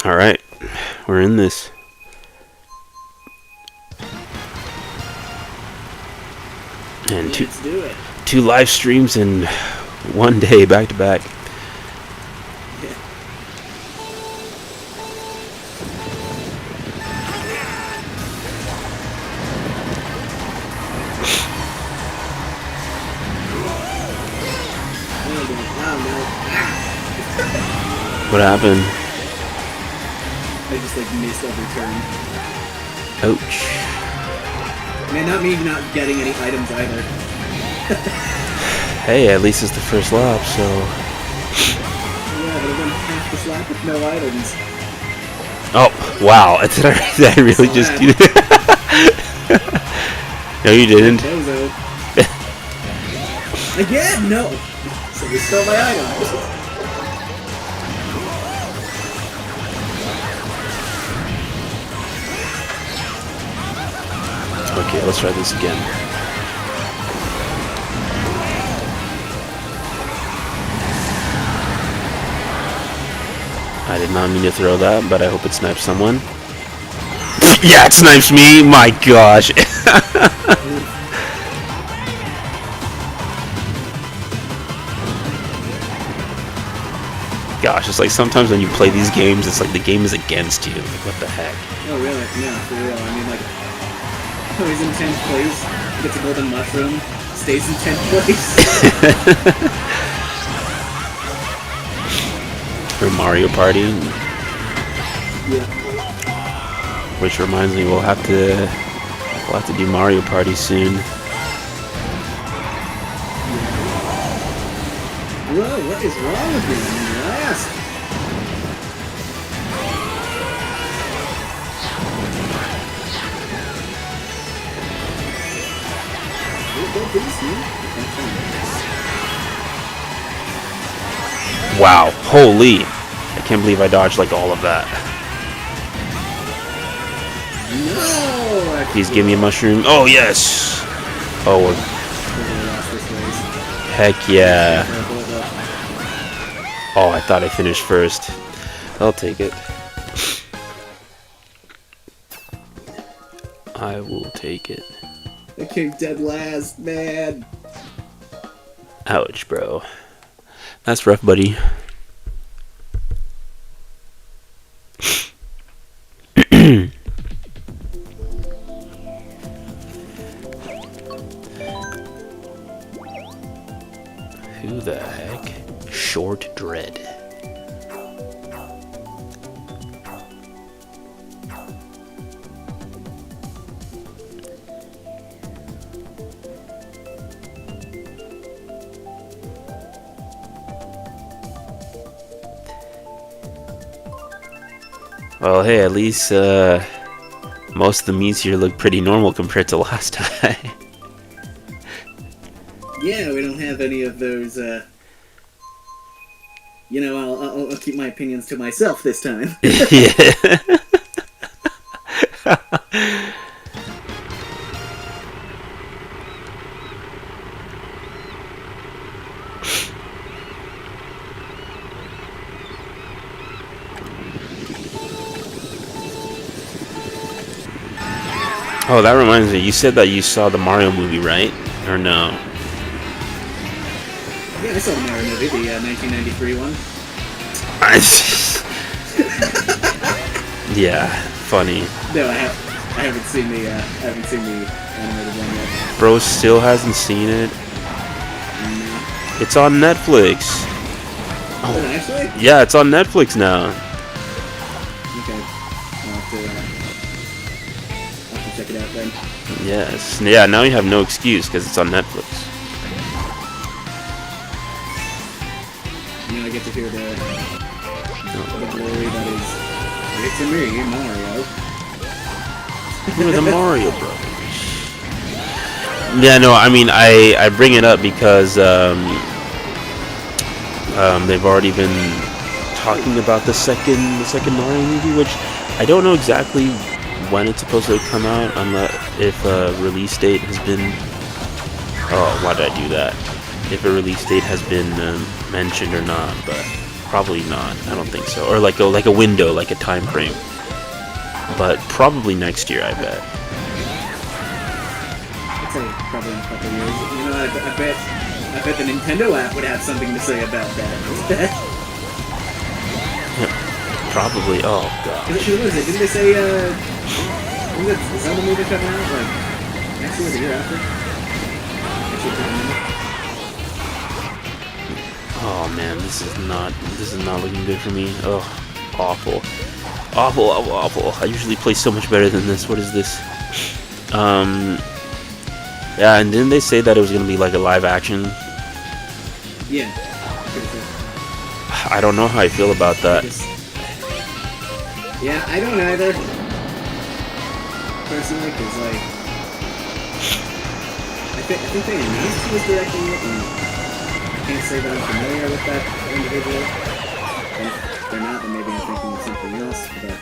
Alright, we're in this. And Let's do it. two live streams in one day, back to back. Yeah. What happened? I just like missed every turn. Ouch. Man, not me not getting any items either. Hey, at least it's the first lap, so... Yeah, but I've done half this lap with no items. Oh, wow. Did I really just do that? No, you didn't. Bozo. Again, no! So we stole my items. Okay, let's try this again. I did not mean to throw that, but I hope it snipes someone. Yeah, it snipes me! My gosh! Gosh, it's like sometimes when you play these games, it's like the game is against you. Like, what the heck? Oh, really? Yeah, for real. I mean, like, he's in 10th place, gets a golden mushroom, stays in 10th place. For Mario Party. Yeah. Which reminds me, we'll have to do Mario Party soon. Whoa, what is wrong with me? I'm last. Wow, holy! I can't believe I dodged like all of that. No! Please give me a mushroom. Oh, yes! Oh, heck yeah. Oh, I thought I finished first. I'll take it. I will take it. I came dead last, man. Ouch, bro. That's rough, buddy. Who the heck? Short Dread. Well, hey, at least most of the meats here look pretty normal compared to last time. Yeah, we don't have any of those, you know, I'll keep my opinions to myself this time. Yeah. Oh, that reminds me. You said that you saw the Mario movie, right? Or no? Yeah, I saw the Mario movie, the 1993 one. Yeah, funny. No, I haven't seen the animated one yet. Bro still hasn't seen it. No. It's on Netflix. Oh, actually? Yeah, it's on Netflix now. Okay. I'll have to check it out then. Yes. Yeah, now you have no excuse because it's on Netflix. You know, I get to hear the glory that is, it's me, Mario. We're the Mario Brothers. Yeah, no, I mean, I bring it up because they've already been talking about the second Mario movie, which I don't know exactly when it's supposed to come out, unless if a release date has been. Oh, why did I do that? If a release date has been mentioned or not, but Probably not. I don't think so. Or like a window, like a time frame. But probably next year, I bet. I'd say probably in a couple years. You know, I bet the Nintendo app would have something to say about that. Probably. Oh god. What is it? Didn't they say is that Zelda movie coming out like next year or the year after? Oh man, this is not looking good for me. Oh, awful. Awful, awful, awful. I usually play so much better than this. What is this? Yeah, and didn't they say that it was gonna be like a live action? Yeah. I don't know how I feel about that. Yeah, I don't either. Personally, because like I think they announced who was directing it, and I can't say that I'm familiar with that individual. And if they're not, then maybe I'm thinking of something else. But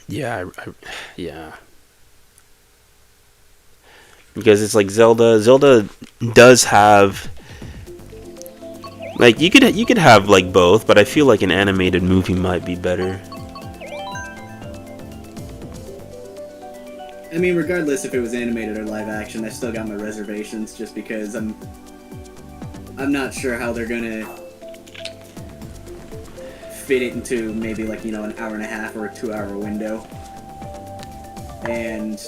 Yeah, yeah. Because it's like Zelda does have like you could have like both, but I feel like an animated movie might be better. I mean, regardless if it was animated or live action, I still got my reservations just because I'm not sure how they're gonna fit it into maybe like, you know, an hour and a half or a 2-hour window. And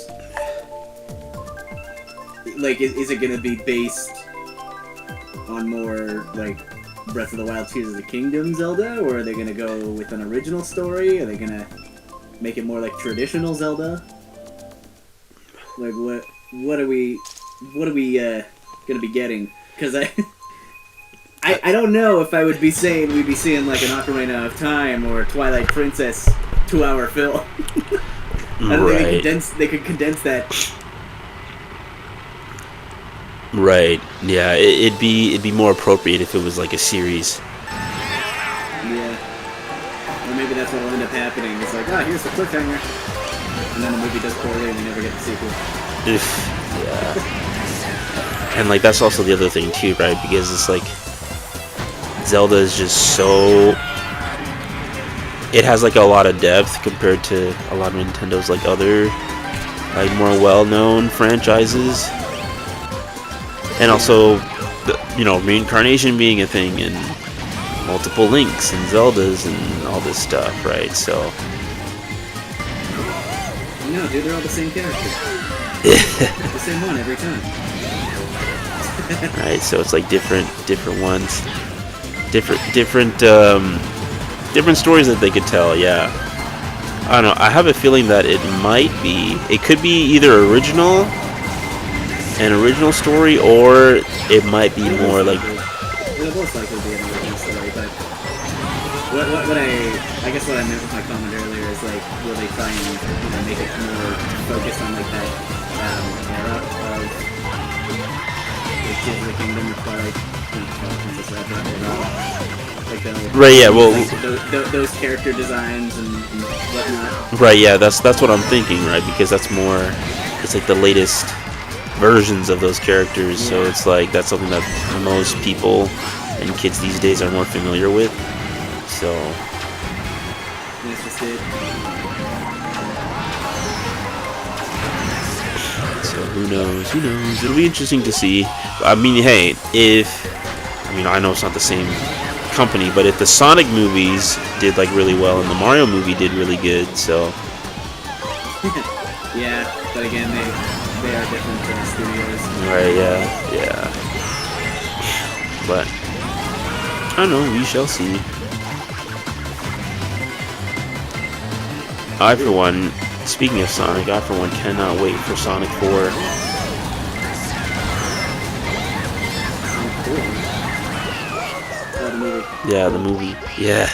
like, is it gonna be based on more like Breath of the Wild Tears of the Kingdom Zelda, or are they gonna go with an original story? Are they gonna make it more like traditional Zelda? Like what are we gonna be getting? Because I don't know if I would be saying we'd be seeing like an Ocarina of Time or Twilight Princess 2-hour film. I don't think they could condense that. Right. Yeah. It'd be more appropriate if it was like a series. Yeah. Or maybe that's what'll end up happening. It's like, here's the cliffhanger, and then the movie does poorly, and we never get the sequel. Yeah. And like that's also the other thing too, right? Because it's like Zelda is just so. It has like a lot of depth compared to a lot of Nintendo's like other like more well-known franchises. And also, you know, reincarnation being a thing, and multiple Links and Zeldas and all this stuff, right? So. No, dude, they're all the same character. The same one every time. Right, so it's like different ones, different stories that they could tell. Yeah, I don't know. I have a feeling that it could be either an original story, or it might be more like. It'll most likely be an original story, but what I guess what I meant with my comment earlier is like, will they try and make it more focused on like that era of Tears of the Kingdom, Twilight, Princess like right? Yeah, well, like those character designs and whatnot. Right, yeah, that's what I'm thinking, right? Because that's more, it's like the latest versions of those characters, so it's like that's something that most people and kids these days are more familiar with. So That's just it. So who knows? It'll be interesting to see. I mean, hey, I know it's not the same company, but if the Sonic movies did like really well and the Mario movie did really good, so yeah, but again, they are different studios. Right, yeah. But I don't know, we shall see. I, for one, speaking of Sonic, cannot wait for Sonic 4. The movie. Yeah, the movie. Yeah.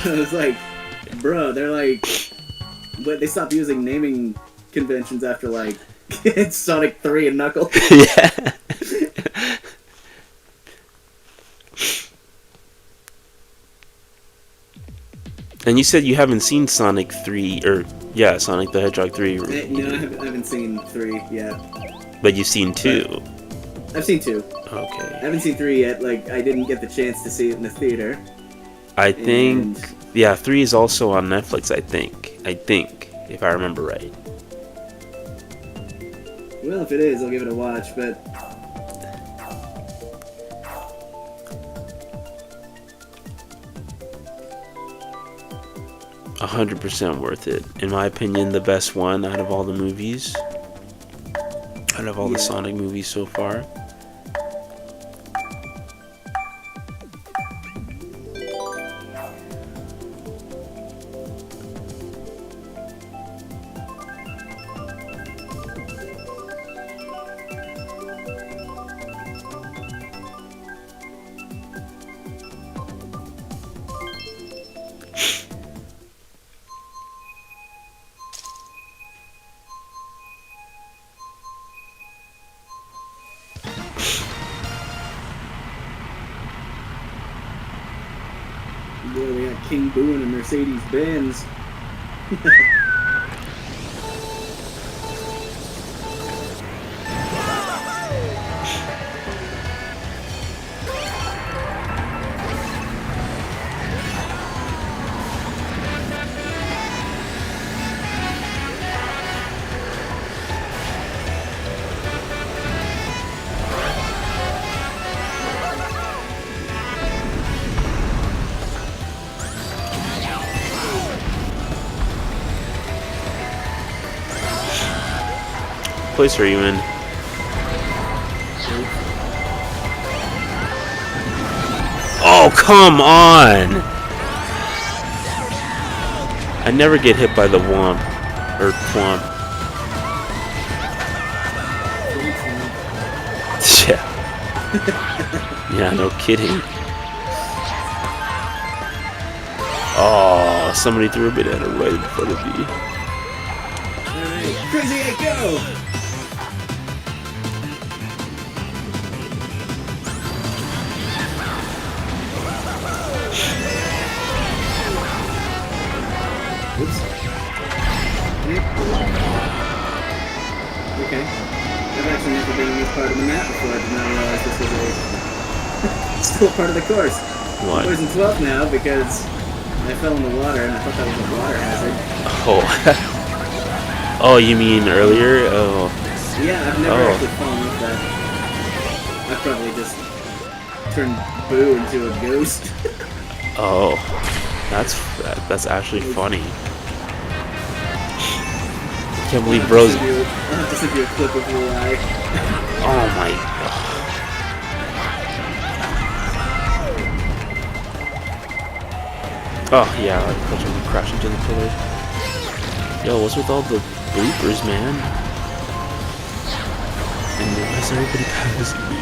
I was like, bro, they're like, but they stopped using naming conventions after like Sonic 3 and Knuckles. Yeah. And you said you haven't seen Sonic 3, Sonic the Hedgehog 3. No, I haven't seen 3 yet. But you've seen 2. I've seen 2. I Okay. haven't seen 3 yet. Like, I didn't get the chance to see it in the theater. I think, yeah, 3 is also on Netflix, I think, if I remember right. Well, if it is, I'll give it a watch, but... 100% worth it. In my opinion, the best one out of all the movies. Out of all the Sonic movies so far. Boy, we got King Boo in a Mercedes-Benz. Place are you in? Oh, come on! I never get hit by the womp. Or thwomp. Yeah. Yeah, no kidding. Oh, somebody threw a banana right in front of me. Alright, Crazy 8, go! Oops. Okay. I've actually never been on this part of the map before. I did not realize this was a... still a part of the course. What? I'm in 12th now because I fell in the water and I thought that was a water hazard. Oh. Oh, you mean earlier? Oh. Yeah, I've never actually fallen with that. I've probably just turned Boo into a ghost. Oh. That's actually funny. I can't believe bros. I'll have to send you a clip of your eye. Oh my god. Oh yeah, I thought you would crash into the pillar. Yo, what's with all the bloopers, man? And why is everybody passing me?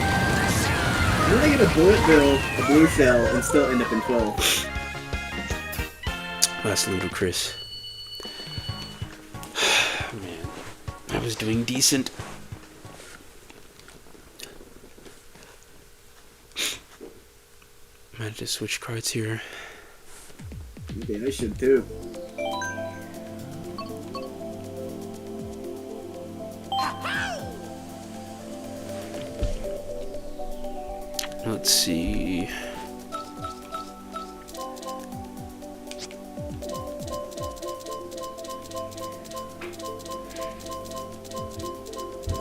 How did I get a bullet bill, a blue shell, and still end up in 12? That's ludicrous. Man, I was doing decent. Might just switch cards here. Okay, I should too. Let's see.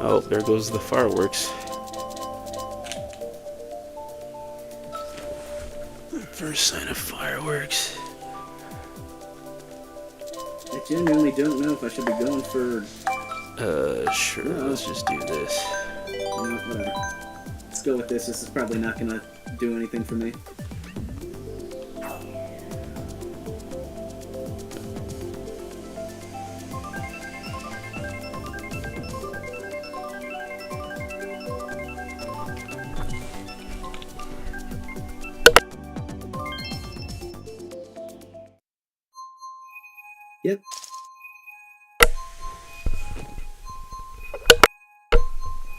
Oh, there goes the fireworks. First sign of fireworks. I genuinely don't know if I should be going for... Sure, No. let's just do this. No, whatever. Let's go with this. This is probably not gonna do anything for me. Yep.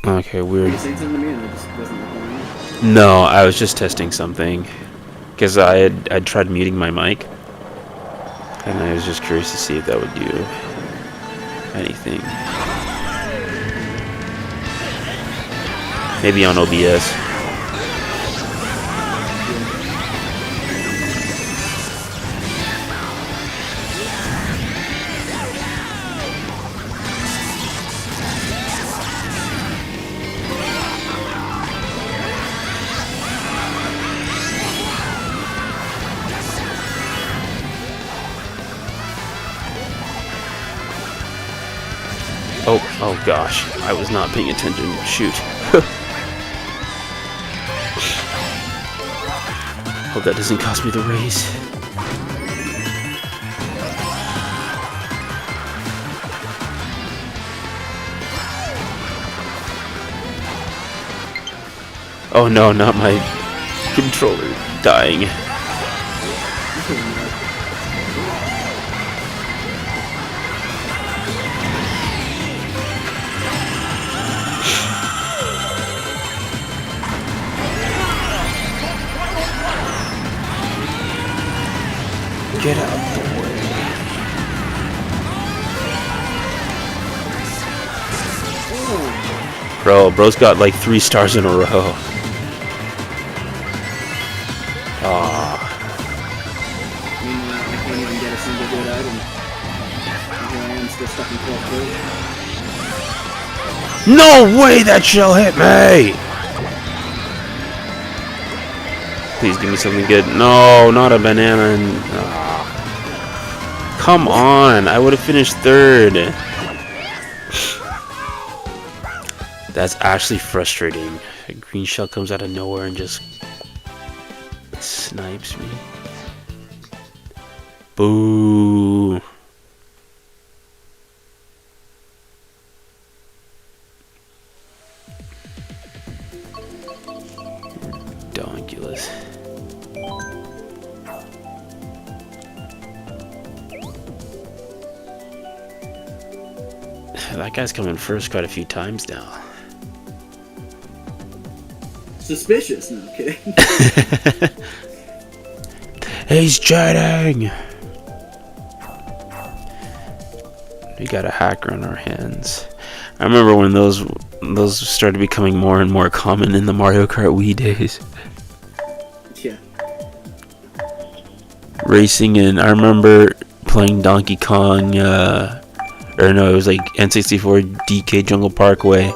Okay, Were weird. you saying something to me and I just wasn't replying? No, I was just testing something because I'd tried muting my mic, and I was just curious to see if that would do anything. Maybe on OBS. Oh gosh, I was not paying attention. Shoot. Hope that doesn't cost me the race. Oh no, not my controller dying. Get out of the way. Bro's got like 3 stars in a row. Meanwhile, I can't even get a single good item. And here I am still stuck in 12th place. No way that shell hit me! Please give me something good. No, not a banana. Come on, I would have finished 3rd. That's actually frustrating. A green shell comes out of nowhere and just snipes me. Boo. Donkulous. That guy's coming first quite a few times now. Suspicious, no I'm kidding. He's cheating! We got a hacker on our hands. I remember when those started becoming more and more common in the Mario Kart Wii days. Yeah. Racing in, I remember playing Donkey Kong, or no, it was like N64 DK Jungle Parkway.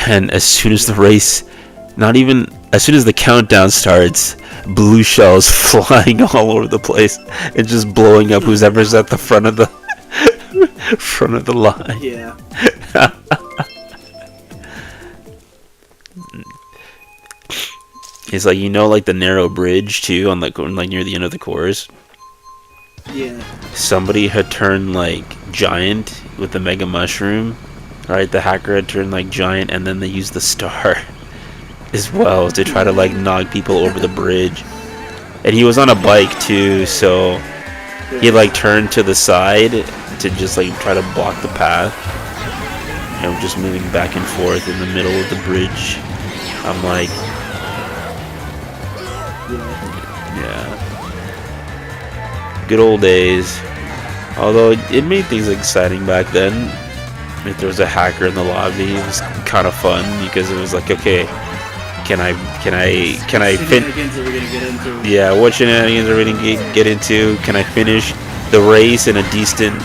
And as soon as the race, as soon as the countdown starts, blue shells flying all over the place and just blowing up whoever's at the front of the line. Yeah. It's like, like the narrow bridge too on like near the end of the course. Yeah. Somebody had turned like giant with the mega mushroom. Right, the hacker had turned like giant, and then they used the star as well to try to like knock people over the bridge. And he was on a bike too, so he like turned to the side to just like try to block the path. And just moving back and forth in the middle of the bridge. I'm like, yeah, good old days. Although it made things exciting back then. If there was a hacker in the lobby, it was kind of fun because it was like, okay, can I Shenanigans are we gonna get into? Yeah, what shenanigans are we gonna get into? Can I finish the race in a decent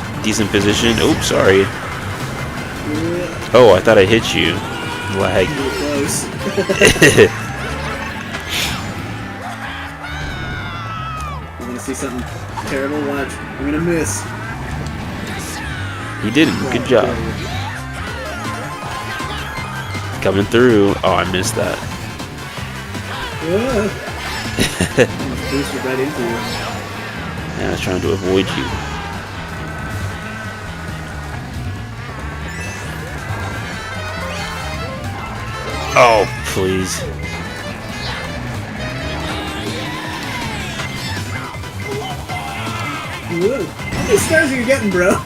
position? Oops, sorry. Yeah. Oh, I thought I hit you. Lag. You were close. You wanna see something terrible? Watch. I'm gonna miss. You didn't. Good job. Coming through. Oh, I missed that. Almost boosted right into you. Yeah, I was trying to avoid you. Oh, please. Whoa. How many stars are you getting, bro?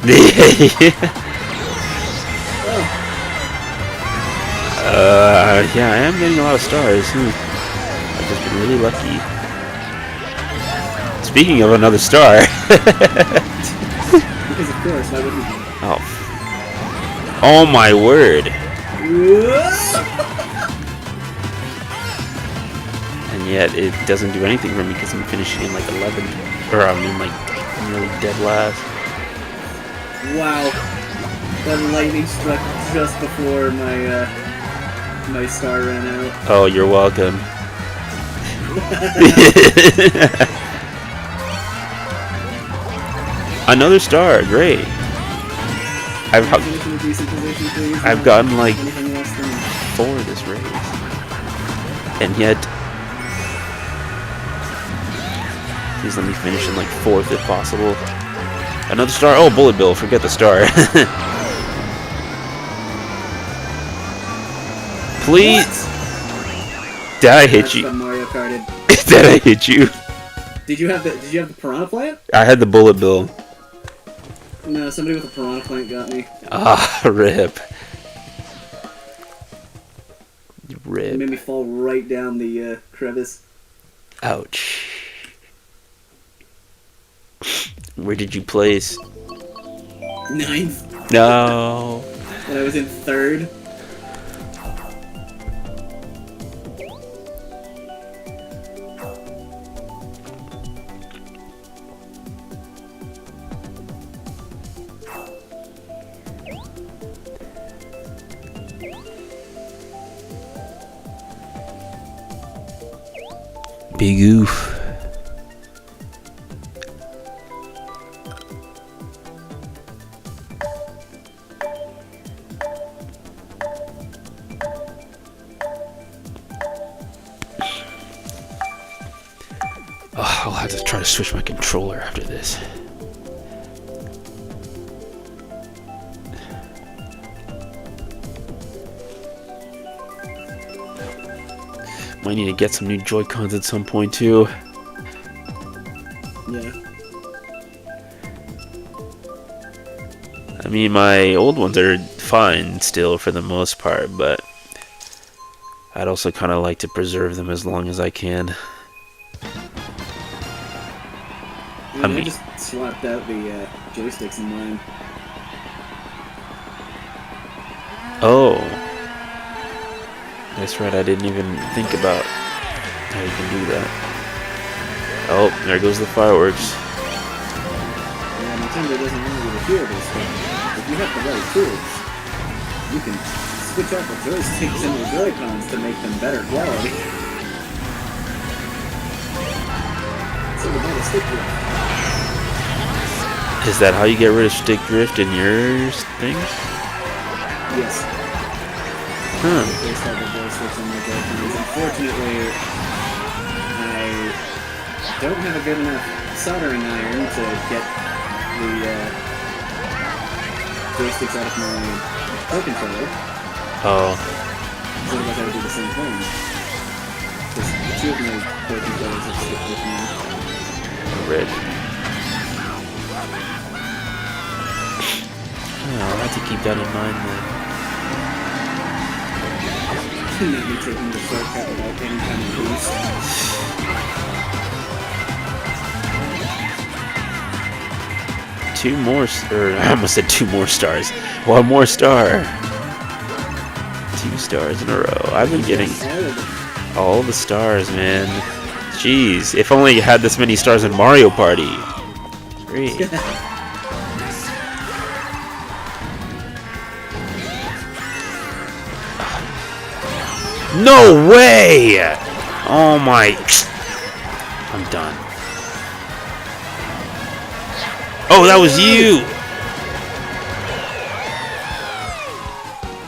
Yeah, I am getting a lot of stars. I've just been really lucky. Speaking of another star. Because of course, why wouldn't you? Oh. Oh my word. And yet it doesn't do anything for me because I'm finishing in like 11th. Or I mean like nearly dead last. Wow. That lightning struck just before my my star ran out. Oh, you're welcome. Another star, great. I've gotten like 4 this race. And yet, please let me finish in like 4th if possible. Another star. Oh, bullet bill. Forget the star. Please. What? Did I hit you? Mario Karted. Did I hit you? Did you have the piranha plant? I had the bullet bill. No, somebody with a piranha plant got me. Ah, rip. It Rip. made me fall right down the crevice. Ouch. Where did you place? 9th. No. And I was in 3rd. Big oof. Oh, I'll have to try to switch my controller after this. Might need to get some new Joy-Cons at some point too. Yeah. I mean, my old ones are fine still for the most part, but I'd also kind of like to preserve them as long as I can. I just swapped out the joysticks in mine. Oh. That's right, I didn't even think about how you can do that. Oh, there goes the fireworks. Yeah, Nintendo doesn't want you to hear this, but if you have the right tools, you can switch out the joysticks and the Joy-Cons to make them better quality. So you might have stick drift. Is that how you get rid of stick drift in your things? Yes. Huh. Based on the joysticks and the Joy-Cons. Unfortunately, I don't have a good enough soldering iron to get the joysticks out of my Pro Controller. Oh. So otherwise I would do the same thing. Because 2 of my Pro Controllers have stick with me. Red. Oh, I'll have to keep that in mind then. Not me taking the shortcut without any kind of boost. Two more, I almost said 2 more stars. 1 more star. 2 stars in a row. I've been getting all the stars, man. Jeez, if only you had this many stars in Mario Party. Great. No way! Oh my... I'm done. Oh, that was you!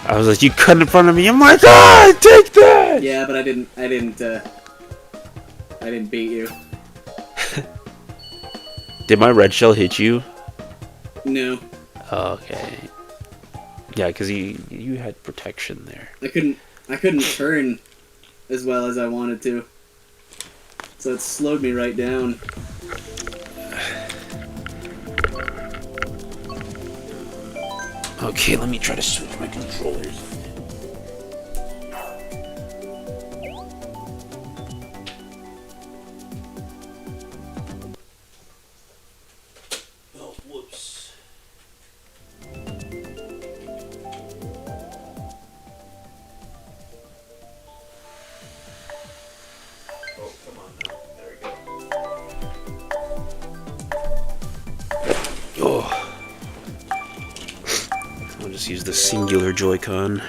I was like, you cut in front of me. I'm like, ah, take that! Yeah, but I didn't beat you. Did my red shell hit you? No. Okay. Yeah, because you had protection there. I couldn't turn as well as I wanted to. So it slowed me right down. Okay, let me try to switch my controllers. Oh. I'll just use the singular Joy-Con.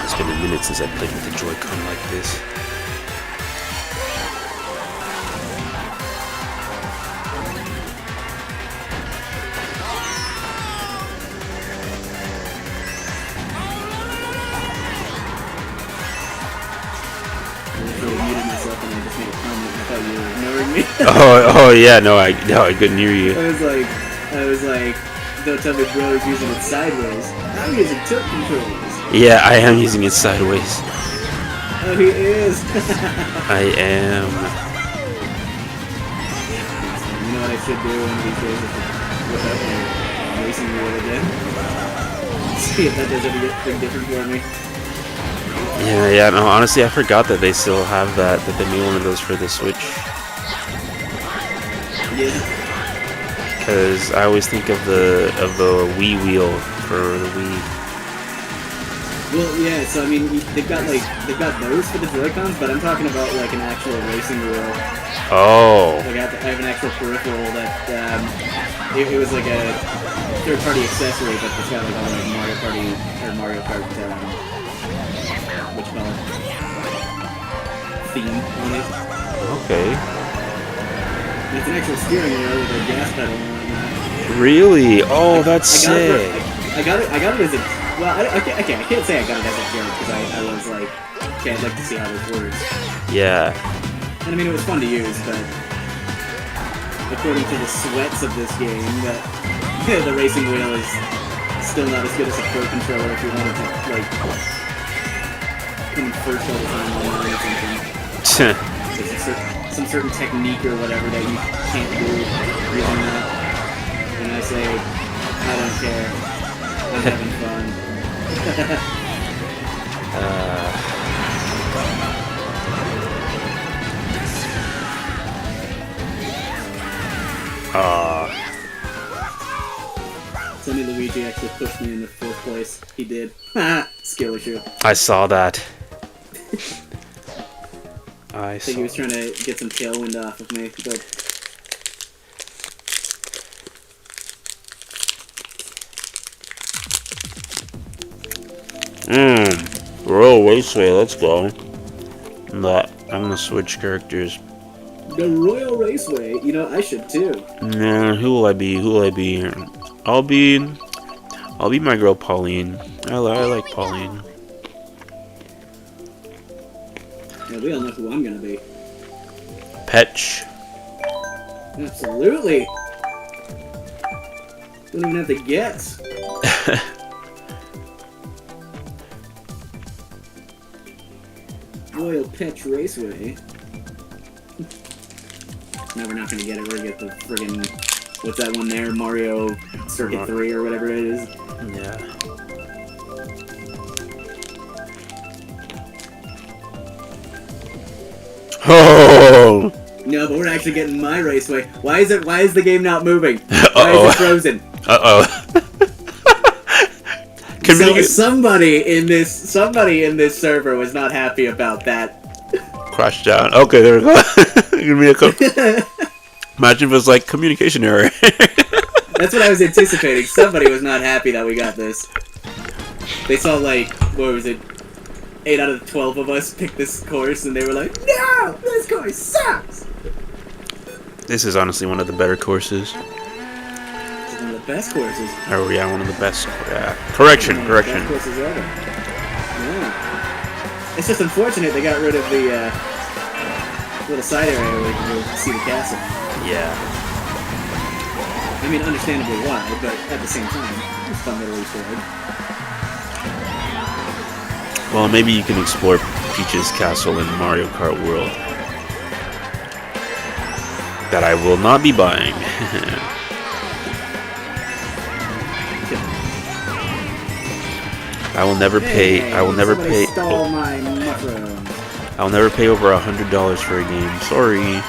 It's been a minute since I played with a Joy-Con like this. Oh yeah, no, I couldn't hear you. I was like, don't tell me bro's using it sideways. I'm using tilt controls. Yeah, I am using it sideways. Oh, he is. I am. You know what I should do one of these days? Whip out my racing wheel again. See if that does anything different for me. Yeah, no, honestly, I forgot that they still have that they made one of those for the Switch. Yeah. Because I always think of the Wii wheel for the Wii. Well, yeah. So I mean, they've got those for the Joy-Cons, but I'm talking about like an actual racing wheel. Oh. Like I have an actual peripheral that it was like a third-party accessory, but it's got like all like Mario Party or Mario Kart theme on it. Okay. And it's an actual steering wheel with a gas pedal and whatnot. Really? Oh, that's sick. I got it as a... Well, I can't say I got it as a joke, because I was like, okay, I'd like to see how this works. Yeah. And I mean, it was fun to use, but according to the sweats of this game, that the racing wheel is still not as good as a Pro Controller if you wanted to, like, come in first all the time online or something. Some certain technique or whatever that you can't do using that. And I say, I don't care. I'm having fun. Sonny Luigi actually pushed me into 4th place. He did. Skill issue. I saw that. I think he was trying to get some tailwind off of me, but... Royal Raceway, let's go. But I'm gonna switch characters. The Royal Raceway? You know, I should too. Nah, who will I be? I'll be my girl Pauline. I like Pauline. Yeah, we all know who I'm gonna be. Petch. Absolutely. Don't even have to guess. Royal Petch Raceway. No, we're not gonna get it. We're gonna get the friggin' what's that one there? Mario Circuit 3 or whatever it is. Yeah. Oh! No, but we're actually getting my raceway. Why is the game not moving? Why is it frozen? So somebody in this server was not happy about that. Crashed down. Okay, there we go. Imagine if it was like communication error. That's what I was anticipating. Somebody was not happy that we got this. They saw like, what was it? 8 out of 12 of us picked this course, and they were like, "No, this course sucks." This is honestly one of the better courses. This is one of the best courses. Oh yeah, one of the best. Yeah. Correction. One of the best courses ever. Yeah. It's just unfortunate they got rid of the little side area where you can see the castle. Yeah. I I mean, understandably why, but at the same time, it's a fun little Easter egg. Well, maybe you can explore Peach's castle in Mario Kart World. That I will not be buying. I will never pay. Hey, I will never pay. Stole my mushroom. I will never pay over $100 for a game. Sorry.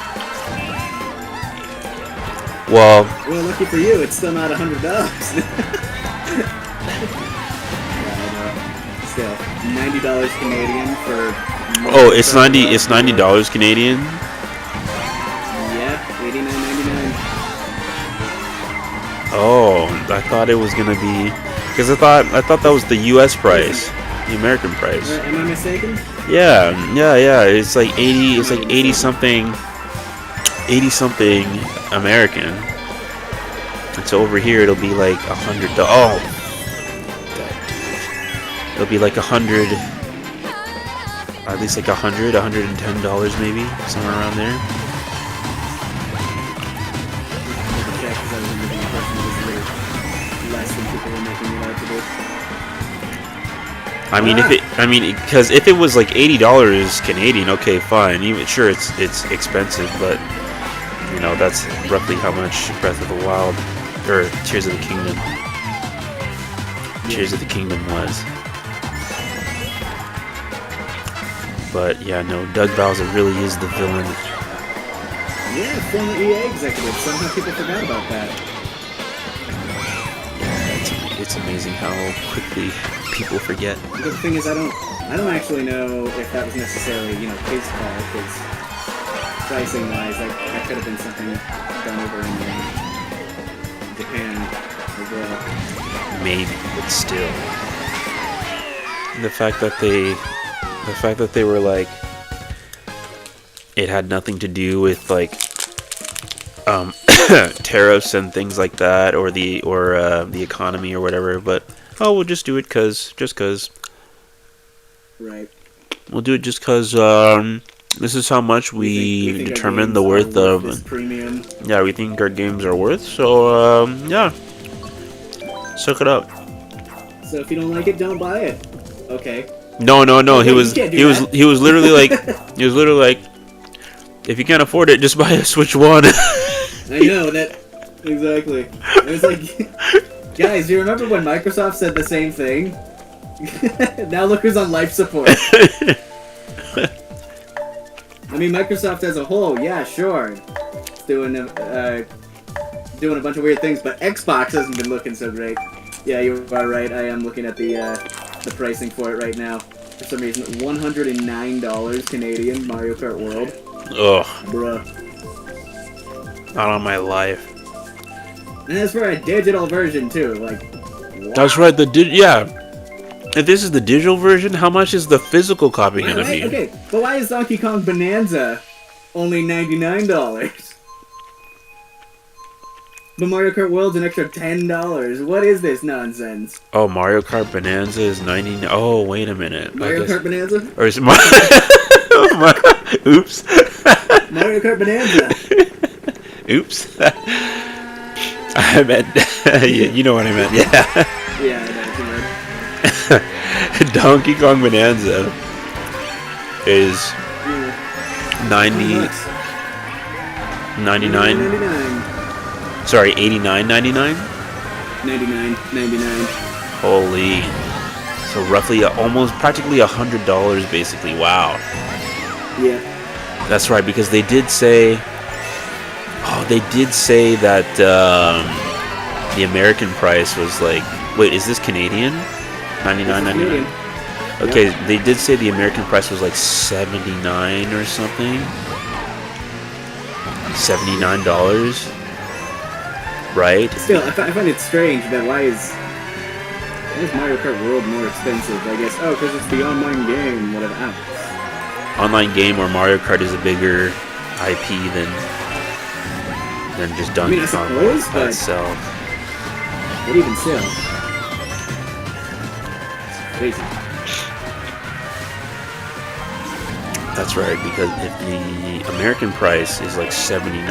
Well, lucky for you, it's still not $100. Still, $90 Canadian for. oh, it's $90 Canadian. Yeah, $89.99. Oh, I thought it was gonna be, because I thought that was the U.S. price, the American price. Am I mistaken? Yeah. It's like 80. It's like 80 something American. And so over here it'll be like $100. Oh, it'll be like $100. At least like $110 maybe, somewhere around there. I mean, because if it was like $80 Canadian, okay, fine. Even sure, it's expensive, but you know that's roughly how much Breath of the Wild or Tears of the Kingdom was. But yeah, no, Doug Bowser really is the villain. Yeah, former EA executive. Somehow people forgot about that. It's amazing how quickly people forget. The thing is, I don't actually know if that was necessarily, his call, because pricing-wise, that could have been something done over in Japan as well. Maybe, but still, the fact that they were like, it had nothing to do with like tariffs and things like that, or the economy or whatever, but we'll just do it just cause. Right. We'll do it just cause this is how much we determine the worth of this premium. Yeah, we think our games are worth, so yeah. Suck it up. So if you don't like it, don't buy it. Okay. No. Okay, he was literally like if you can't afford it, just buy a Switch 1. I know that exactly. It was like, guys, do you remember when Microsoft said the same thing? Now look who's on life support. I mean, Microsoft as a whole, yeah, sure, it's doing a bunch of weird things, but Xbox hasn't been looking so great. Yeah, you are right. I am looking at the pricing for it right now. For some reason, $109 Canadian Mario Kart World. Ugh. Bruh. Not on my life. And that's for a digital version too. Like, what? That's right. Yeah. If this is the digital version, how much is the physical copy gonna be? Okay, but why is Donkey Kong Bonanza only $99? But Mario Kart World's an extra $10. What is this nonsense? Oh, Mario Kart Bonanza is 99. Oh, wait a minute. Mario Kart Bonanza? Or is Mario? Oops. Mario Kart Bonanza. Oops. I meant. You know what I meant. Yeah. Yeah, I know what you meant. Donkey Kong Bonanza is 99. Sorry, 89.99. 99.99. Holy! So roughly, almost practically $100, basically. Wow. Yeah. That's right, because they did say. Oh, they did say that the American price was like. Wait, is this Canadian? 99.99. Okay, yep. They did say the American price was like $79 or something. $79. Right? Still, I find it strange that why is Mario Kart World more expensive? I guess, because it's the online game, whatever. Online game or Mario Kart is a bigger IP than just Donkey Kong by itself. But even still, it's crazy. That's right, because if the American price is like $79,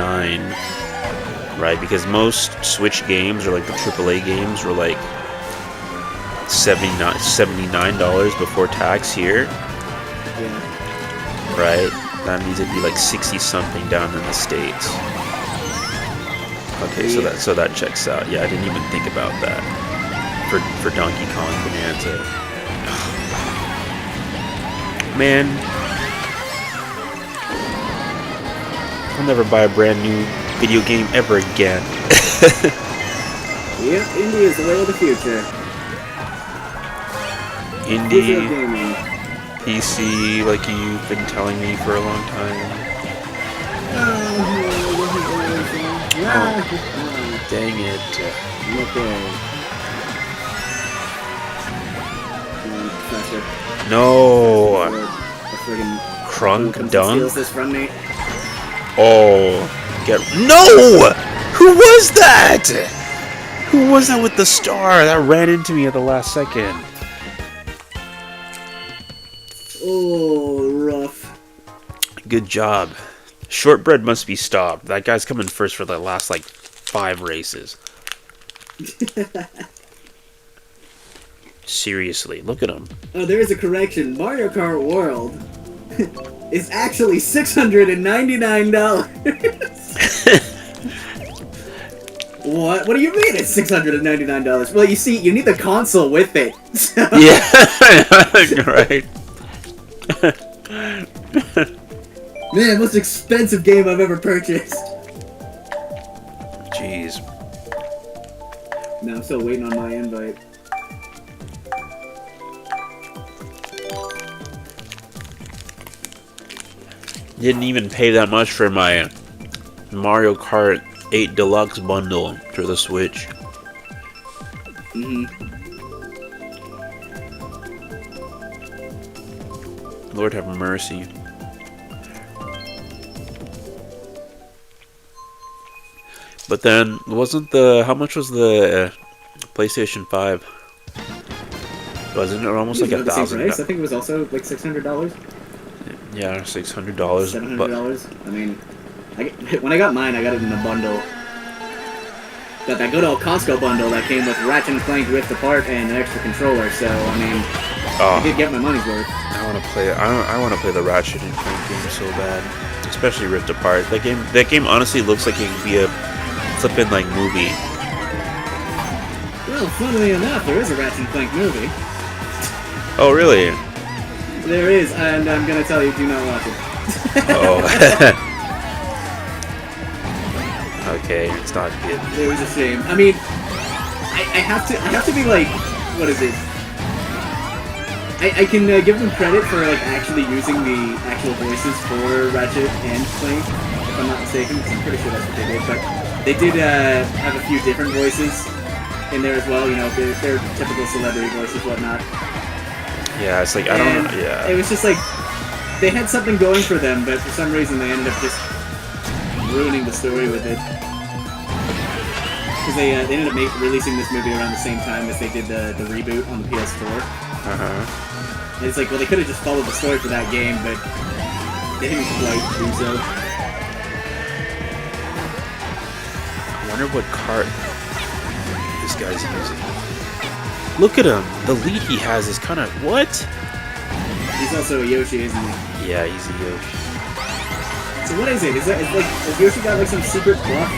right? Because most Switch games or like the AAA games were like $79 before tax here, Yeah. right? That means it'd be like 60 something down in the States. Okay, so that checks out. Yeah, I didn't even think about that for Donkey Kong Bonanza. Man, I'll never buy a brand new video game ever again. Yep, indie is the way of the future. Future of Indie, gaming. PC, like you've been telling me for a long time. Dang it. No! Crunk Dunk? Steals this from me. Oh, get no! Who was that? Who was that with the star that ran into me at the last second? Oh, rough. Good job. Shortbread must be stopped. That guy's coming first for the last like 5 races. Seriously, look at him. Oh, there is a correction. Mario Kart World is actually $699. What? What do you mean it's $699? Well, you see, you need the console with it. So. Yeah, right. Man, most expensive game I've ever purchased. Jeez. No, I'm still waiting on my invite. Didn't even pay that much for my Mario Kart 8 Deluxe bundle for the Switch. Lord have mercy. But then, wasn't the... How much was the PlayStation 5? Wasn't it almost like $1,000? I think it was also like $600. Yeah, $600. $700. I mean, when I got mine, I got it in a bundle. Got that good old Costco bundle that came with Ratchet and Clank Rift Apart and an extra controller. So I mean, I did get my money's worth. I want to play. I want to play the Ratchet and Clank game so bad, especially Rift Apart. That game honestly looks like it could be a flippin' like movie. Well, funnily enough, there is a Ratchet and Clank movie. Oh, really? There is, and I'm gonna tell you, do not watch it. Oh. Okay, it's not good. It was a shame. I mean, I have to be like, what is it? I can give them credit for like actually using the actual voices for Ratchet and Clank, if I'm not mistaken, because I'm pretty sure that's what they did. But they did have a few different voices in there as well. You know, they're typical celebrity voices, whatnot. Yeah, it's like I don't know. Yeah. It was just like they had something going for them, but for some reason they ended up just ruining the story with it. Because they ended up releasing this movie around the same time as they did the reboot on the PS4. And it's like, well, they could have just followed the story for that game, but they didn't quite do so. I wonder what cart this guy's using. Look at him. The lead he has is kind of what? He's also a Yoshi, isn't he? Yeah, he's a Yoshi. So what is it? Is Yoshi got like some secret buff?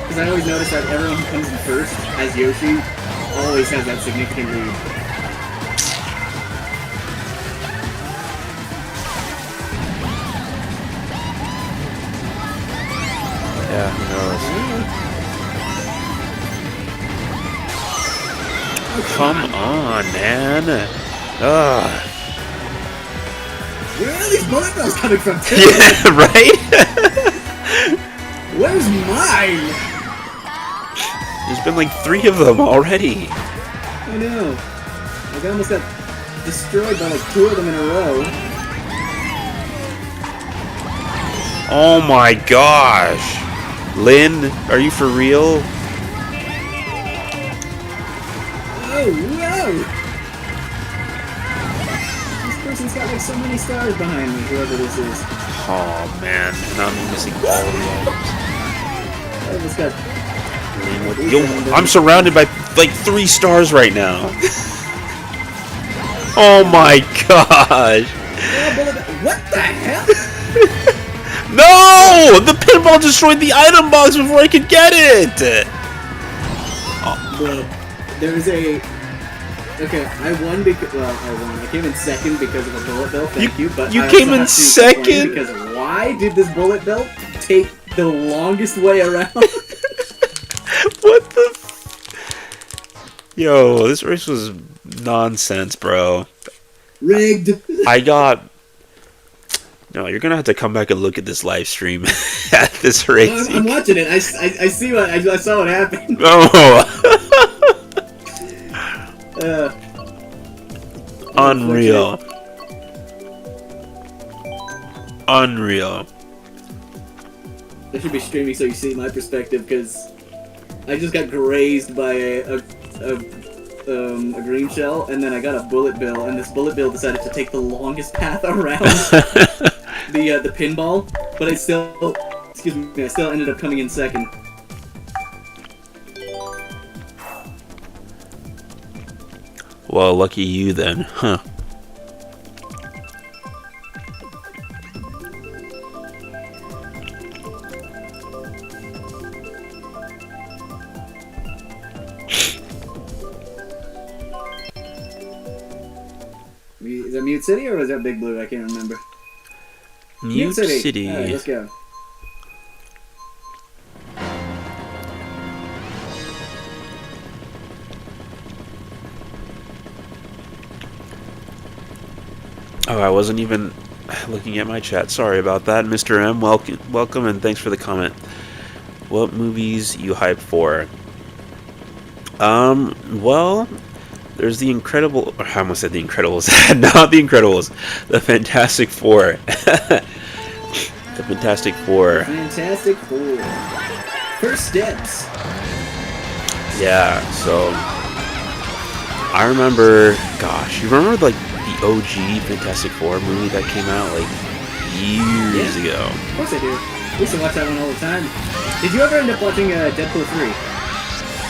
Because I always notice that everyone who comes in first as Yoshi always has that significant lead. Yeah, who knows? Oh, come on, man. Ugh. Where are these bullet bills coming from, too? Yeah, right? Where's mine? There's been like 3 of them already. I know. Like, I almost got destroyed by like 2 of them in a row. Oh my gosh. Lynn, are you for real? Oh, whoa! This person's got like so many stars behind me, whoever this is. Oh man, and I'm missing all of the items. almost got. Yo, I'm surrounded by like 3 stars right now. Oh my gosh! What the hell? No! The pinball destroyed the item box before I could get it! Bro, there was a... Okay, I won because... Well, I won. I came in second because of a bullet bill, thank you, but you I came also in have to second? complain because why did this bullet bill take the longest way around? What the... Yo, this race was nonsense, bro. Rigged! I got... No, you're gonna have to come back and look at this live stream at this race. I'm watching it. I see what... I saw what happened. Oh! uh, Unreal. Unreal. I should be streaming so you see my perspective, because I just got grazed by a green shell, and then I got a bullet bill, and this bullet bill decided to take the longest path around the pinball, but I still, excuse me, I still ended up coming in second. Well, lucky you then, huh? Is that Mute City or was that Big Blue? I can't remember. Mute City. Alright, let's go. Oh, I wasn't even looking at my chat. Sorry about that, Mr. M. Welcome, and thanks for the comment. What movies you hype for? Well, there's the Incredible... I almost said the Incredibles. Not the Incredibles. The Fantastic Four. The Fantastic Four. Fantastic Four. First steps. Yeah, so... I remember... Gosh, you remember, like, the OG Fantastic Four movie that came out, like, years ago? Of course I do. I used to watch that one all the time. Did you ever end up watching Deadpool 3?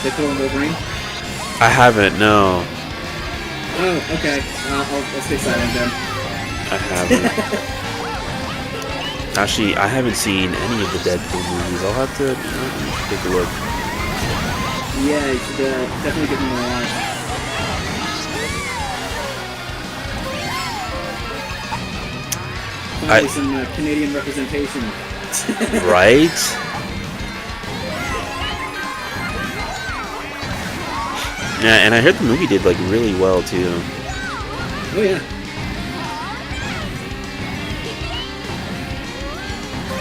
Deadpool and Wolverine? I haven't, no. Oh, okay. I'll stay silent then. I haven't. Actually, I haven't seen any of the Deadpool movies. I'll have to take a look. Yeah, you should definitely give them a watch. Finally, some Canadian representation. Right? Yeah, and I heard the movie did, like, really well, too. Oh, yeah.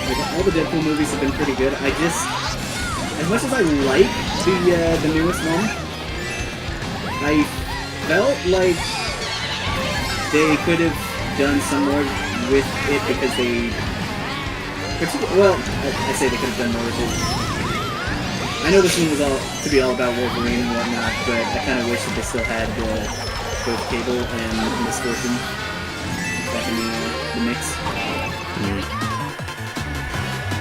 Like, all the Deadpool movies have been pretty good. I just... As much as I like the newest one, I felt like they could have done some more with it because they... Well, I say they could have done more with it. I know this one was to be all about Wolverine and whatnot, but I kind of wish that they still had both Cable and Miss Fortune back in the mix.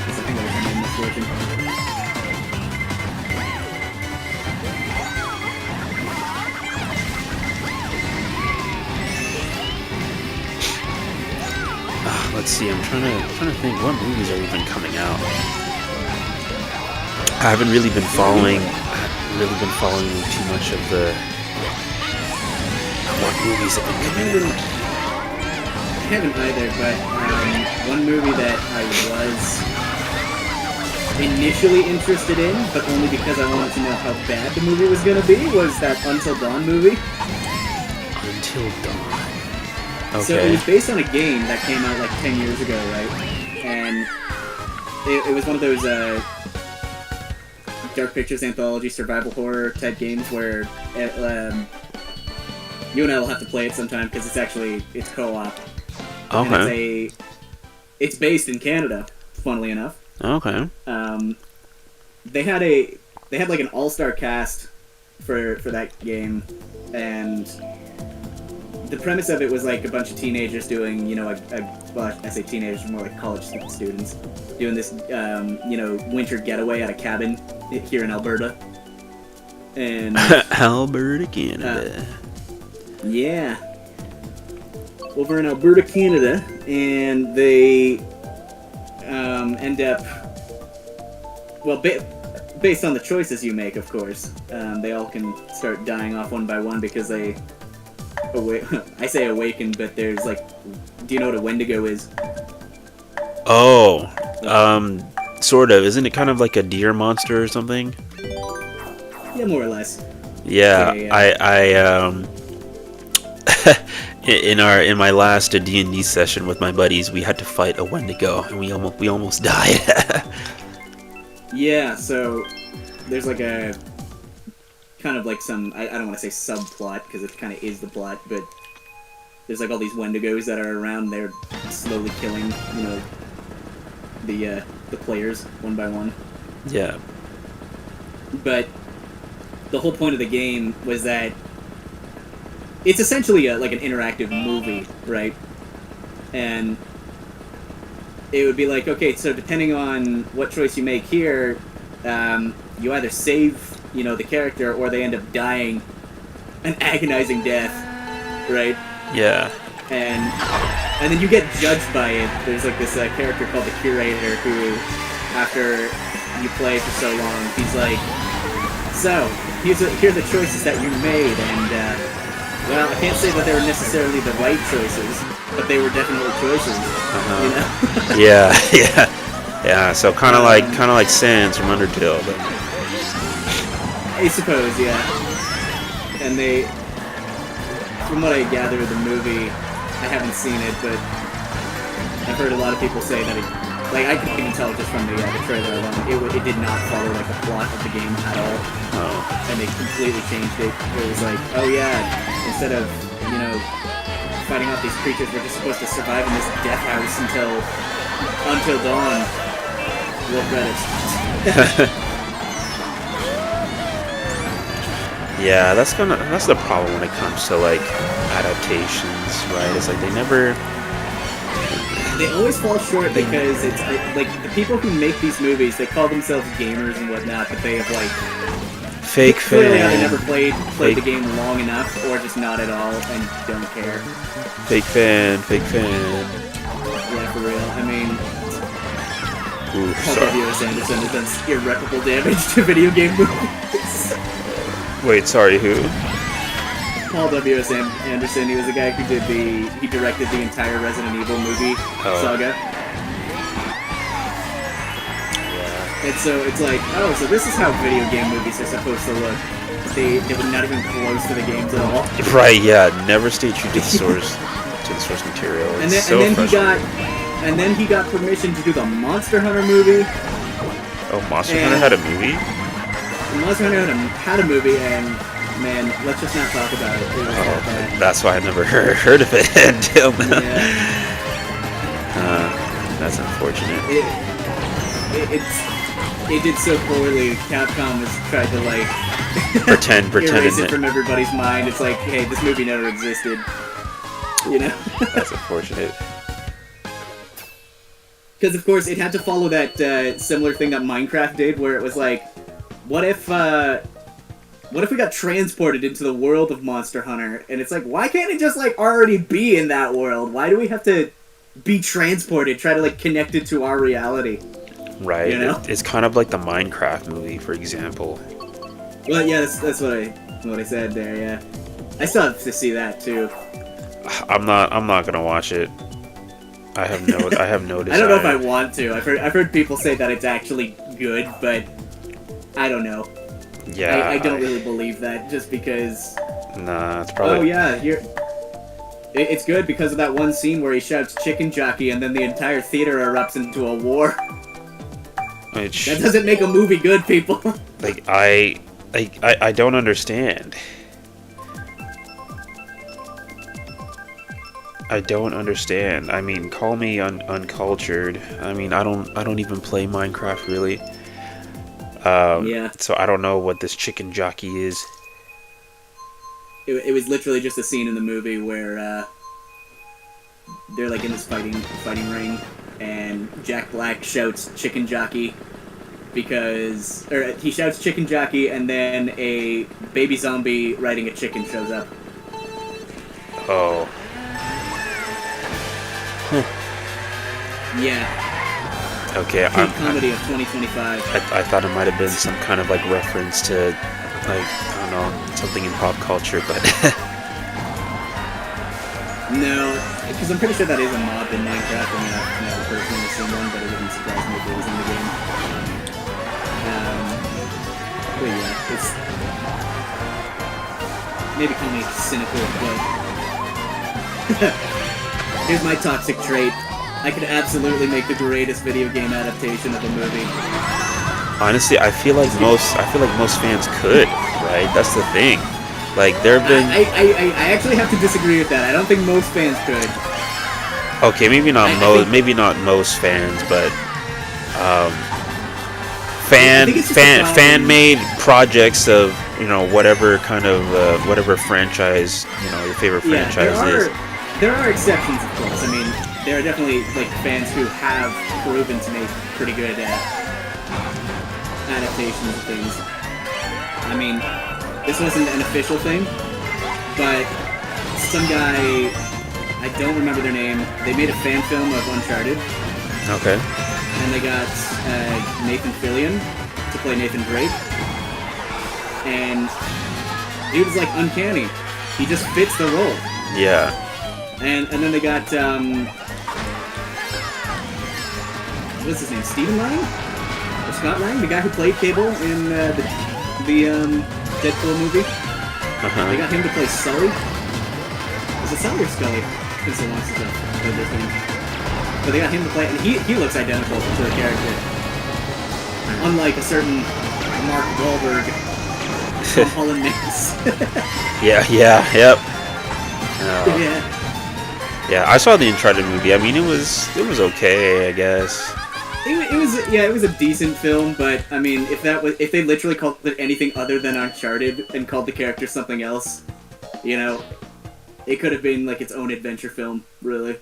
Because I think that was her name, Miss Fortune. Let's see, I'm trying to think what movies are even coming out. I haven't really been following too much of the what movies have been coming out. I haven't either, but one movie that I was initially interested in, but only because I wanted to know how bad the movie was going to be, was that Until Dawn movie. Until Dawn. Okay. So it was based on a game that came out like 10 years ago, right? And it was one of those Dark Pictures anthology survival horror type games where you and I will have to play it sometime because it's co-op. Okay. And it's based in Canada, funnily enough. Okay. They had like an all-star cast for that game, and the premise of it was like a bunch of teenagers doing, you know, well, I say teenagers, more like college students, doing this, you know, winter getaway at a cabin here in Alberta. And Alberta, Canada. Yeah. Over in Alberta, Canada, and they end up, well, based on the choices you make, of course, they all can start dying off one by one because they, I say awaken, but there's like, do you know what a Wendigo is? Oh, sort of. Isn't it kind of like a deer monster or something? Yeah, more or less. Yeah, Okay, I in my last D&D session with my buddies, we had to fight a Wendigo, and we almost died. Yeah, so there's like a kind of like some, I don't want to say subplot because it kind of is the plot, but there's like all these Wendigos that are around. They're slowly killing, you know, the players one by one. Yeah. But the whole point of the game was that it's essentially like an interactive movie, right? And it would be like, okay, so depending on what choice you make here, you either save, you know, the character, or they end up dying an agonizing death, right? Yeah. And then you get judged by it. There's like this character called the Curator who, after you play for so long, he's like, so here are the choices that you made, and well, I can't say that they were necessarily the right choices, but they were definitely choices. You know? Yeah, yeah. So kind of like Sans from Undertale. But... I suppose, yeah. And they, from what I gather of the movie, I haven't seen it, but I've heard a lot of people say that it, like, I couldn't even tell just from the trailer alone, it did not follow like the plot of the game at all. Oh. And they completely changed it. It was like, oh yeah, instead of, you know, fighting off these creatures, we're just supposed to survive in this death house until dawn. Roll credits. Yeah, that's the problem when it comes to like adaptations, right? It's like they always fall short because it's like the people who make these movies, they call themselves gamers and whatnot, but they have like fake clearly fan. either never played the game long enough, or just not at all and don't care. Fake fan. Yeah, for real. I mean, Ooh, Paul sorry. W.S. Anderson has done irreparable damage to video game movies. Wait, sorry, who? Paul W.S. Anderson, he was the guy who he directed the entire Resident Evil movie saga. Yeah. And so it's like, oh, so this is how video game movies are supposed to look. They were not even close to the games at all. Right, yeah. Never stay true to the source material. It's And then he got permission to do the Monster Hunter movie. Oh, Monster Hunter had a movie? Monster Hunter had a movie, and man, let's just not talk about it. It was that bad. That's why I never heard of it until now. Yeah. That's unfortunate. It did so poorly. Capcom has tried to like pretend erase it from everybody's mind. It's like, hey, this movie never existed. You know? That's unfortunate. Because of course it had to follow that similar thing that Minecraft did, where it was like, what if we got transported into the world of Monster Hunter? And it's like, why can't it just like already be in that world? Why do we have to be transported? Try to like connect it to our reality. Right. You know? It's kind of like the Minecraft movie, for example. Well, yeah, that's what I said there. Yeah, I still have to see that too. I'm not gonna watch it. I have no desire. I don't know if I want to. I've heard people say that it's actually good, but I don't know. Yeah. I don't really believe that, just because. Nah, it's probably. Oh yeah, it's good because of that one scene where he shouts "chicken jockey" and then the entire theater erupts into a war. That doesn't make a movie good, people. Like I don't understand. I don't understand. I mean, call me uncultured. I mean, I don't even play Minecraft really. Yeah. So I don't know what this chicken jockey is. it was literally just a scene in the movie where they're like in this fighting ring, and Jack Black shouts "chicken jockey" or he shouts "chicken jockey," and then a baby zombie riding a chicken shows up. Oh. Huh. Yeah. Okay. Peak comedy of 2025. I thought it might have been some kind of like reference to, like, I don't know, something in pop culture, but no, because I'm pretty sure that is a mob in Minecraft. I mean, I've never personally seen one, but it wouldn't surprise me if it was in the game. But yeah, it's maybe call me cynical, but here's my toxic trait. I could absolutely make the greatest video game adaptation of a movie. honestly, I feel like most fans could, right? That's the thing. Like, there have been. I actually have to disagree with that. I don't think most fans could. Okay, maybe not most fans, but fan made projects of, you know, whatever kind of whatever franchise, you know, your favorite franchise is. There are exceptions, of course. I mean, there are definitely like fans who have proven to make pretty good adaptations of things. I mean, this wasn't an official thing, but some guy, I don't remember their name, they made a fan film of Uncharted. Okay. And they got Nathan Fillion to play Nathan Drake. And dude is like uncanny. He just fits the role. Yeah. And then they got what's his name? Stephen Lang? Or Scott Lang? The guy who played Cable in the Deadpool movie? They got him to play Sully. Is it Sully or Scully? It's been so long since I've heard this name. But they got him to play, and he looks identical to the character. Unlike a certain Mark Wahlberg Tom Holland mix. Yep. Yeah, I saw the Uncharted movie. I mean, it was okay, I guess. It was a decent film, but I mean, if they literally called it anything other than Uncharted and called the character something else, you know, it could have been like its own adventure film, really.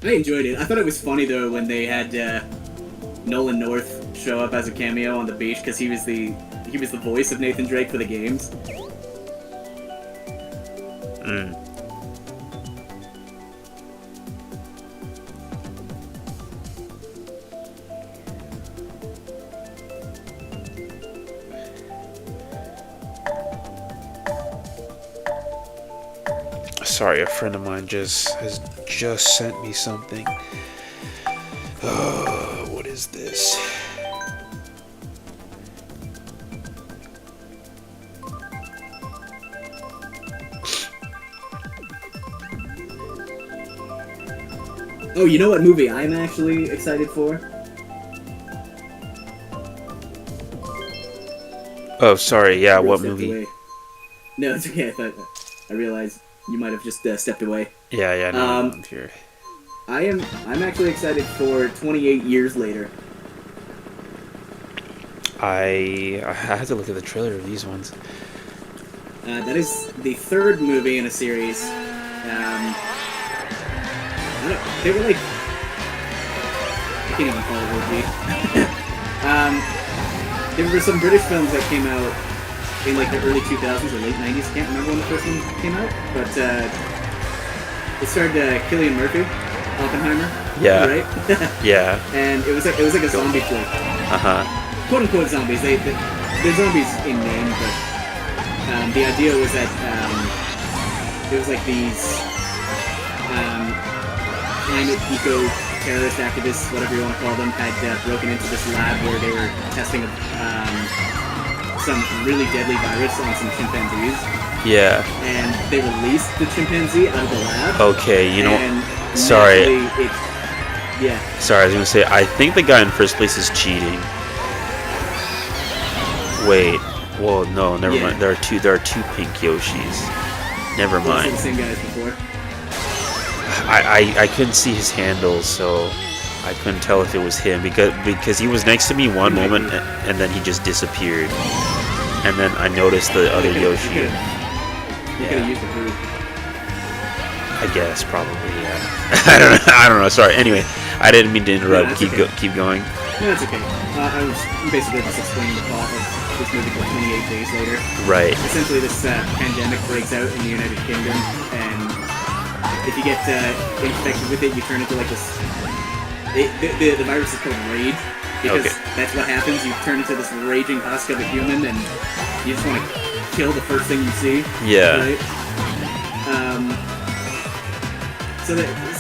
I enjoyed it. I thought it was funny though when they had Nolan North show up as a cameo on the beach because he was the voice of Nathan Drake for the games. Sorry, a friend of mine has just sent me something. What is this? Oh, you know what movie I'm actually excited for? Oh, sorry. Yeah, what movie? Away. No, it's okay. I realized you might have just stepped away. Yeah. No, I'm here. I'm actually excited for 28 Years Later. I have to look at the trailer of these ones. That is the third movie in a series. They were like, I can't even call it OG. There were some British films that came out in like the early 2000s or late 90s. Can't remember when the first one came out, but it starred Cillian Murphy, Oppenheimer. Yeah. Right. Yeah. And it was like a zombie flick. Quote unquote zombies. They're zombies in name, but the idea was that it was like these climate eco-terrorist activists, whatever you want to call them, had broken into this lab where they were testing some really deadly virus on some chimpanzees. Yeah. And they released the chimpanzee out of the lab. Okay, you know, sorry. Sorry, I was gonna say, I think the guy in first place is cheating. Wait. Well, no, never mind. There are two pink Yoshis. Never mind. The same guy as before. I couldn't see his handles, so I couldn't tell if it was him because he was next to me one moment and then he just disappeared. And then I noticed the other Yoshi. You could have used the food. I guess probably, yeah. I don't know. Sorry. Anyway, I didn't mean to interrupt. No, keep going. No, that's okay. I was basically just explaining the plot of this movie called 28 Days Later. Right. Essentially, this pandemic breaks out in the United Kingdom, and if you get infected with it, you turn into like this. The virus is called Rage, because that's what happens. You turn into this raging husk of a human, and you just want to kill the first thing you see. Yeah. Right? So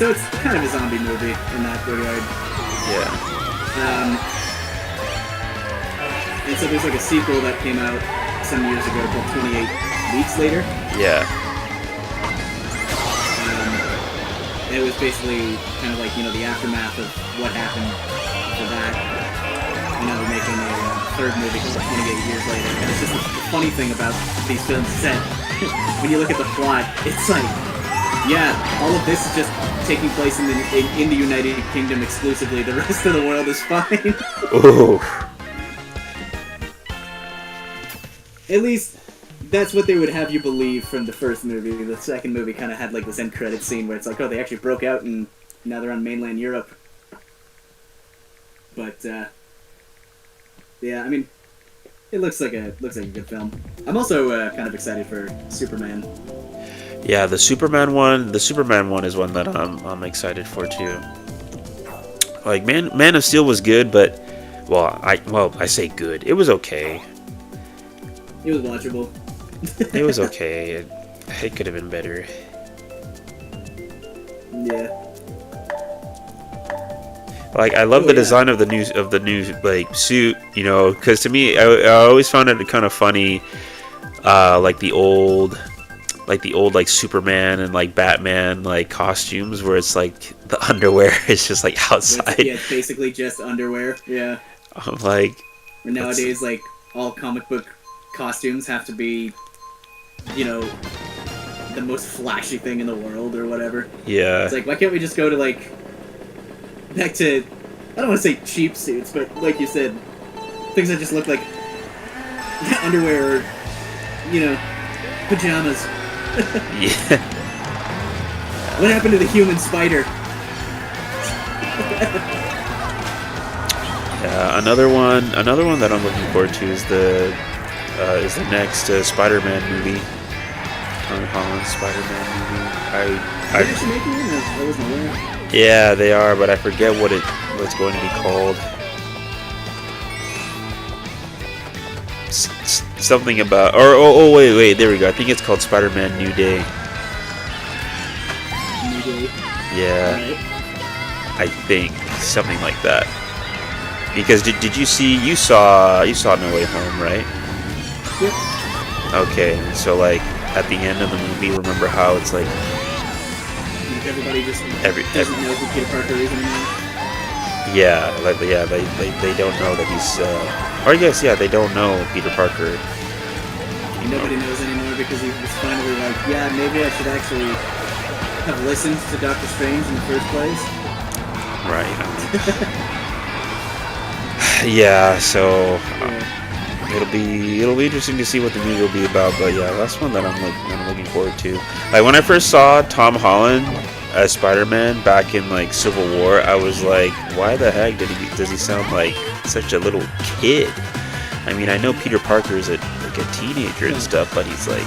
it's kind of a zombie movie in that regard. Yeah. And so there's like a sequel that came out some years ago called 28 Weeks Later. Yeah. It was basically kind of like, the aftermath of what happened to that. And now they're making a third movie called 28 Years Later. And it's just the funny thing about these films is that when you look at the plot, it's like, yeah, all of this is just taking place in the United Kingdom exclusively. The rest of the world is fine. Ooh. At least that's what they would have you believe from the first movie. The second movie kind of had like this end credit scene where it's like, oh, they actually broke out and now they're on mainland Europe. But yeah, I mean, it looks like a good film. I'm also kind of excited for Superman. Yeah, the Superman one is one that I'm excited for too. Like Man of Steel was good, but I say good. It was okay. It was watchable. It was okay. It could have been better. Yeah. Like I love the design of the new like suit, because to me I always found it kind of funny, like the old like Superman and like Batman like costumes where it's like the underwear is just like outside. It's basically just underwear. Yeah. I'm like. Or nowadays, like all comic book costumes have to be, the most flashy thing in the world or whatever. Yeah. It's like, why can't we just go to like back to, I don't want to say cheap suits, but like you said, things that just look like underwear or, pajamas. Yeah. What happened to the human spider? Yeah, another one that I'm looking forward to is the next Spider-Man movie. Tom Holland's Spider-Man movie. Are they actually making it? I wasn't aware. Yeah, they are, but I forget what it's going to be called. Something about, wait, there we go. I think it's called Spider-Man New Day. New Day. Yeah. Right. I think something like that. Because did you see? You saw No Way Home, right? Yep. Okay, so like at the end of the movie, remember how it's like everybody just doesn't know who Peter Parker is anymore. Yeah, they don't know that he's. Or I guess they don't know Peter Parker. And nobody knows anymore because he was finally like, yeah, maybe I should actually have listened to Doctor Strange in the first place. Right. Yeah. So it'll be interesting to see what the movie will be about. But yeah, that's one that I'm looking forward to. Like when I first saw Tom Holland as Spider-Man back in like Civil War, I was like, why the heck does he sound like such a little kid? I mean, I know Peter Parker is like a teenager and stuff, but he's like.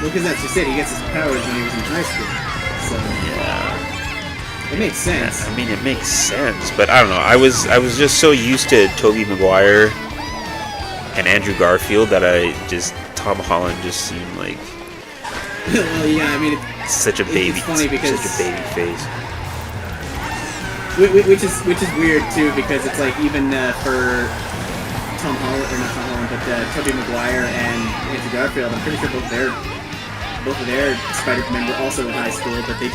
Well, because that's just it. He gets his powers when he was in high school. So yeah. It makes sense. I mean, it makes sense, but I don't know. I was just so used to Tobey Maguire and Andrew Garfield that Tom Holland just seemed like. Well, yeah, I mean, such a baby. It's funny because such a baby face. Which is weird too, because it's like even for Tom Holland, or not Tom Holland, but Tobey Maguire and Andrew Garfield, I'm pretty sure both of their Spider-Men were also in high school, but they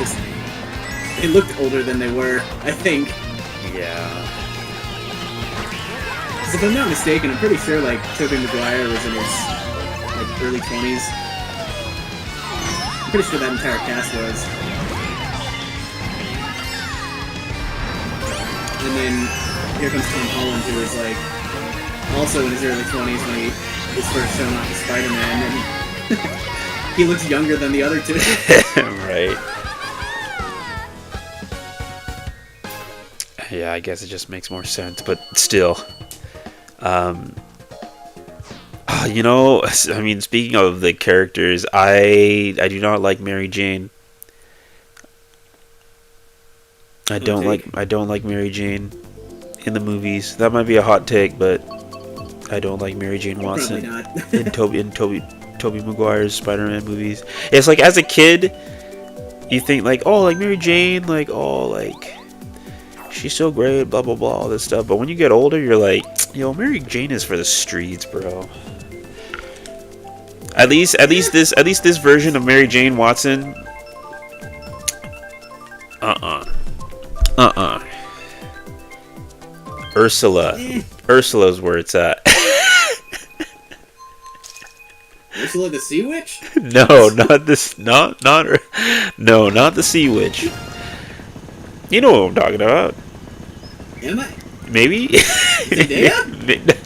looked older than they were, I think. Yeah. So if I'm not mistaken, I'm pretty sure like Tobey Maguire was in his like early 20s. I'm pretty sure that entire cast was. And then here comes Tom Holland, who is like also in his early 20s when he is first shown off as Spider-Man, and he looks younger than the other two. Right. Yeah, I guess it just makes more sense, but still. You know, I mean, speaking of the characters, I do not like Mary Jane. I don't like Mary Jane in the movies. That might be a hot take, but I don't like Mary Jane Watson in Tobey Maguire's Spider-Man movies. It's like, as a kid, you think like, oh, like Mary Jane, like, oh, like she's so great, blah blah blah, all this stuff. But when you get older, you're like, yo, Mary Jane is for the streets, bro. At least this version of Mary Jane Watson. Ursula's where it's at. Ursula the Sea Witch? No, not this. No, not the Sea Witch. You know what I'm talking about. Am I? Maybe. Zendaya?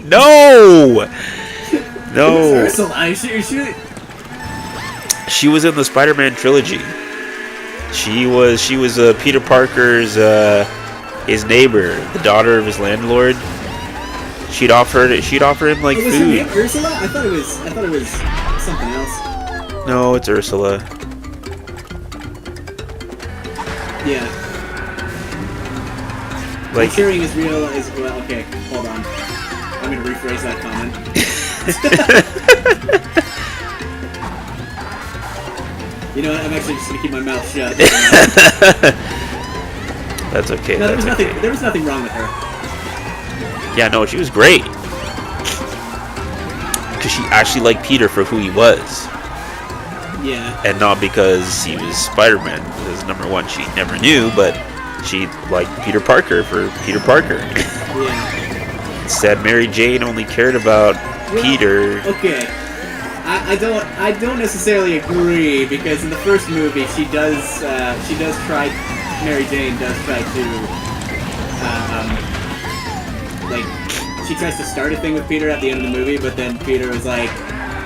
No. Ursula. She was in the Spider-Man trilogy. She was Peter Parker's his neighbor, the daughter of his landlord. She'd offer him like was food. Her name Ursula? I thought it was something else. No, it's Ursula. Yeah. Like, hearing is real is well. Okay, hold on. I'm gonna rephrase that comment. You know what? I'm actually just gonna keep my mouth shut. That's okay. No, That's there was nothing wrong with her. Yeah, no, she was great. Because she actually liked Peter for who he was. Yeah. And not because he was Spider-Man. Because number one, she never knew, but she liked Peter Parker for Peter Parker. Yeah. Instead, Mary Jane only cared about Peter. Okay. I don't necessarily agree, because in the first movie she does try, Mary Jane does try to like, she tries to start a thing with Peter at the end of the movie, but then Peter was like,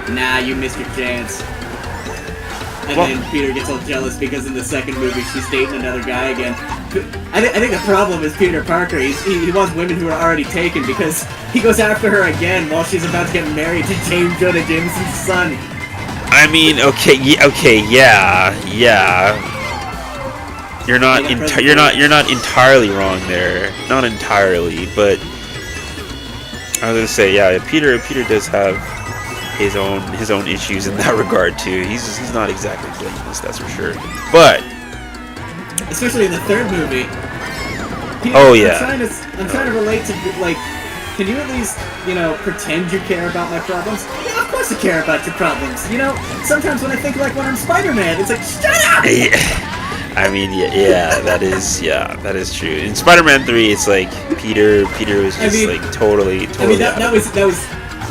nah, you missed your chance. And then Peter gets all jealous because in the second movie she's dating another guy again. I think the problem is Peter Parker. He wants women who are already taken, because he goes after her again while she's about to get married to James Jonah Jameson's son. I mean, yeah. You're not entirely wrong there. Not entirely, but I was gonna say, yeah, Peter does have his own issues in that regard too. He's not exactly blameless, that's for sure. But especially in the third movie. Peter, oh yeah. I'm trying to relate to, like, can you at least, pretend you care about my problems? Yeah, of course I care about your problems. Sometimes when I think like when I'm Spider-Man, it's like, shut up! I mean, yeah, that is true. In Spider-Man 3, it's like Peter was just like totally. I mean, that was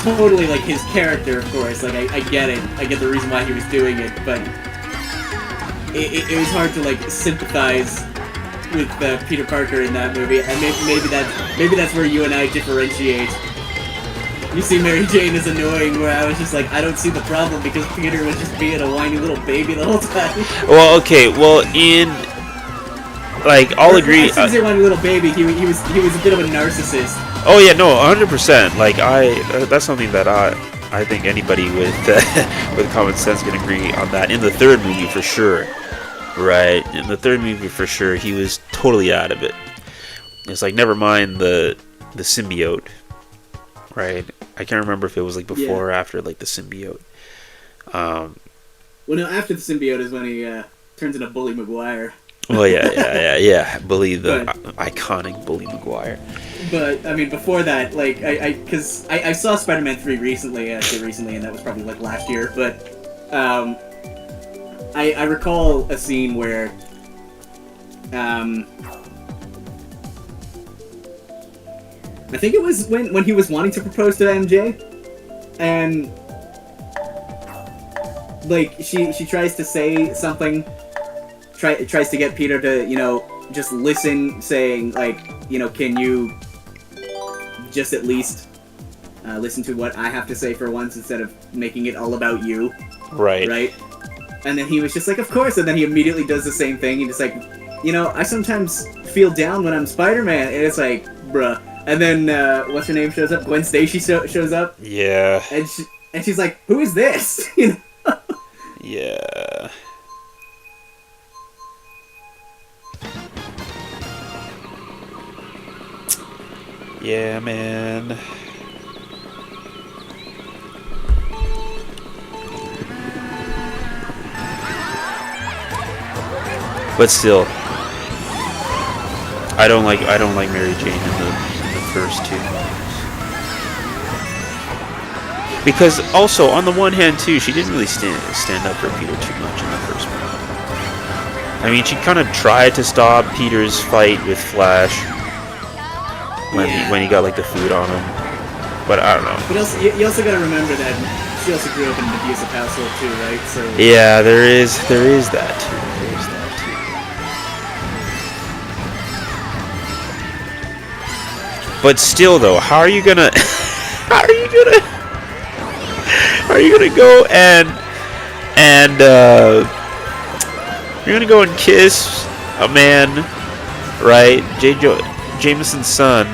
totally like his character, of course. Like I get it. I get the reason why he was doing it, but it was hard to like sympathize with Peter Parker in that movie. And maybe that's where you and I differentiate. You see Mary Jane as annoying, where I was just like, I don't see the problem, because Peter was just being a whiny little baby the whole time. Well, okay, I'll agree. I shouldn't say whiny little baby. He was a bit of a narcissist. Oh yeah, no, 100%. Like that's something that I think anybody with with common sense can agree on that. In the third movie, for sure, right? In the third movie, for sure, he was totally out of it. It's like, never mind the symbiote, right? I can't remember if it was like before or after like the symbiote. Well, no, after the symbiote is when he turns into Bully Maguire. Well, yeah. Bully, the iconic Bully Maguire. But I mean, before that, like, because I saw Spider-Man 3 recently, and that was probably like last year. But I recall a scene where I think it was when he was wanting to propose to MJ, and like she tries to say something, tries to get Peter to just listen, saying like, you know, can you just at least listen to what I have to say for once instead of making it all about you? Right. Right? And then he was just like, of course, and then he immediately does the same thing. He's just like, you know, I sometimes feel down when I'm Spider-Man, and it's like, bruh. And then, what's her name shows up? Gwen Stacy shows up. Yeah. And she's like, who is this? You know? Yeah. Yeah, man. But still, I don't like Mary Jane in the first two. Because also, on the one hand too, she didn't really stand up for Peter too much in the first one. I mean, she kind of tried to stop Peter's fight with Flash when he got like the food on him, but I don't know. But also, you also got to remember that she also grew up in an abusive household too, right? So yeah, there is that too. There is that too. But still, though, how are you gonna go and you're gonna go and kiss a man, right? Jameson's son,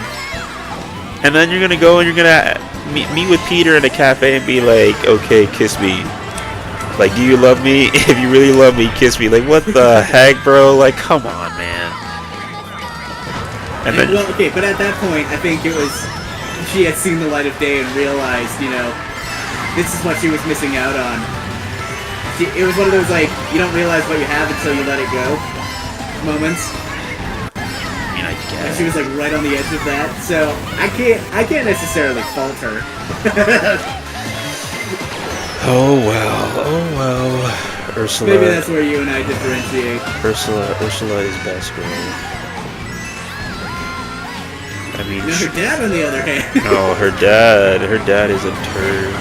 and then you're gonna go and you're gonna meet with Peter in a cafe and be like, okay, kiss me. Like, do you love me? If you really love me, kiss me. Like, what the heck, bro? Like, come on, man. And then, well, okay, but at that point, I think it was she had seen the light of day and realized, you know, this is what she was missing out on. It was one of those, like, you don't realize what you have until you let it go moments. I mean, I guess. And she was, like, right on the edge of that, so I can't necessarily fault her. Oh well. Ursula. Maybe that's where you and I differentiate. Ursula is best girl. I mean, now her dad, on the other hand. No, her dad is a turd.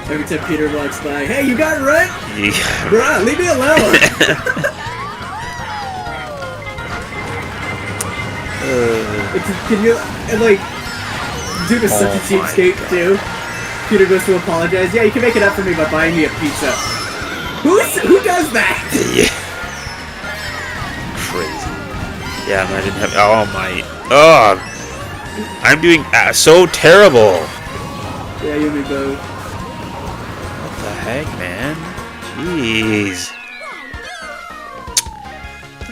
Every time Peter walks by, hey, you got it right? Yeah. Bruh, leave me alone. Can you, and like, dude is such a cheapskate too. Peter goes to apologize. Yeah, you can make it up for me by buying me a pizza. Who does that? Yeah. Crazy. Yeah, imagine having. Oh my. Oh, I'm doing so terrible. Yeah, you and me both. What the heck, man? Jeez.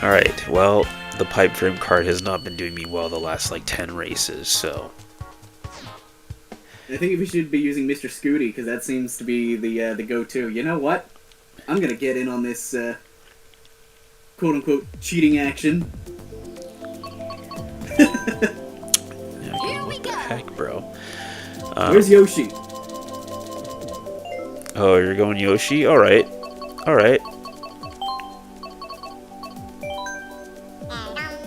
All right. Well, the pipe frame cart has not been doing me well the last like 10 races, so. I think we should be using Mr. Scooty because that seems to be the go-to. You know what? I'm gonna get in on this quote-unquote cheating action. Yeah, what the heck, bro? Where's Yoshi? Oh, you're going Yoshi? All right. Okay,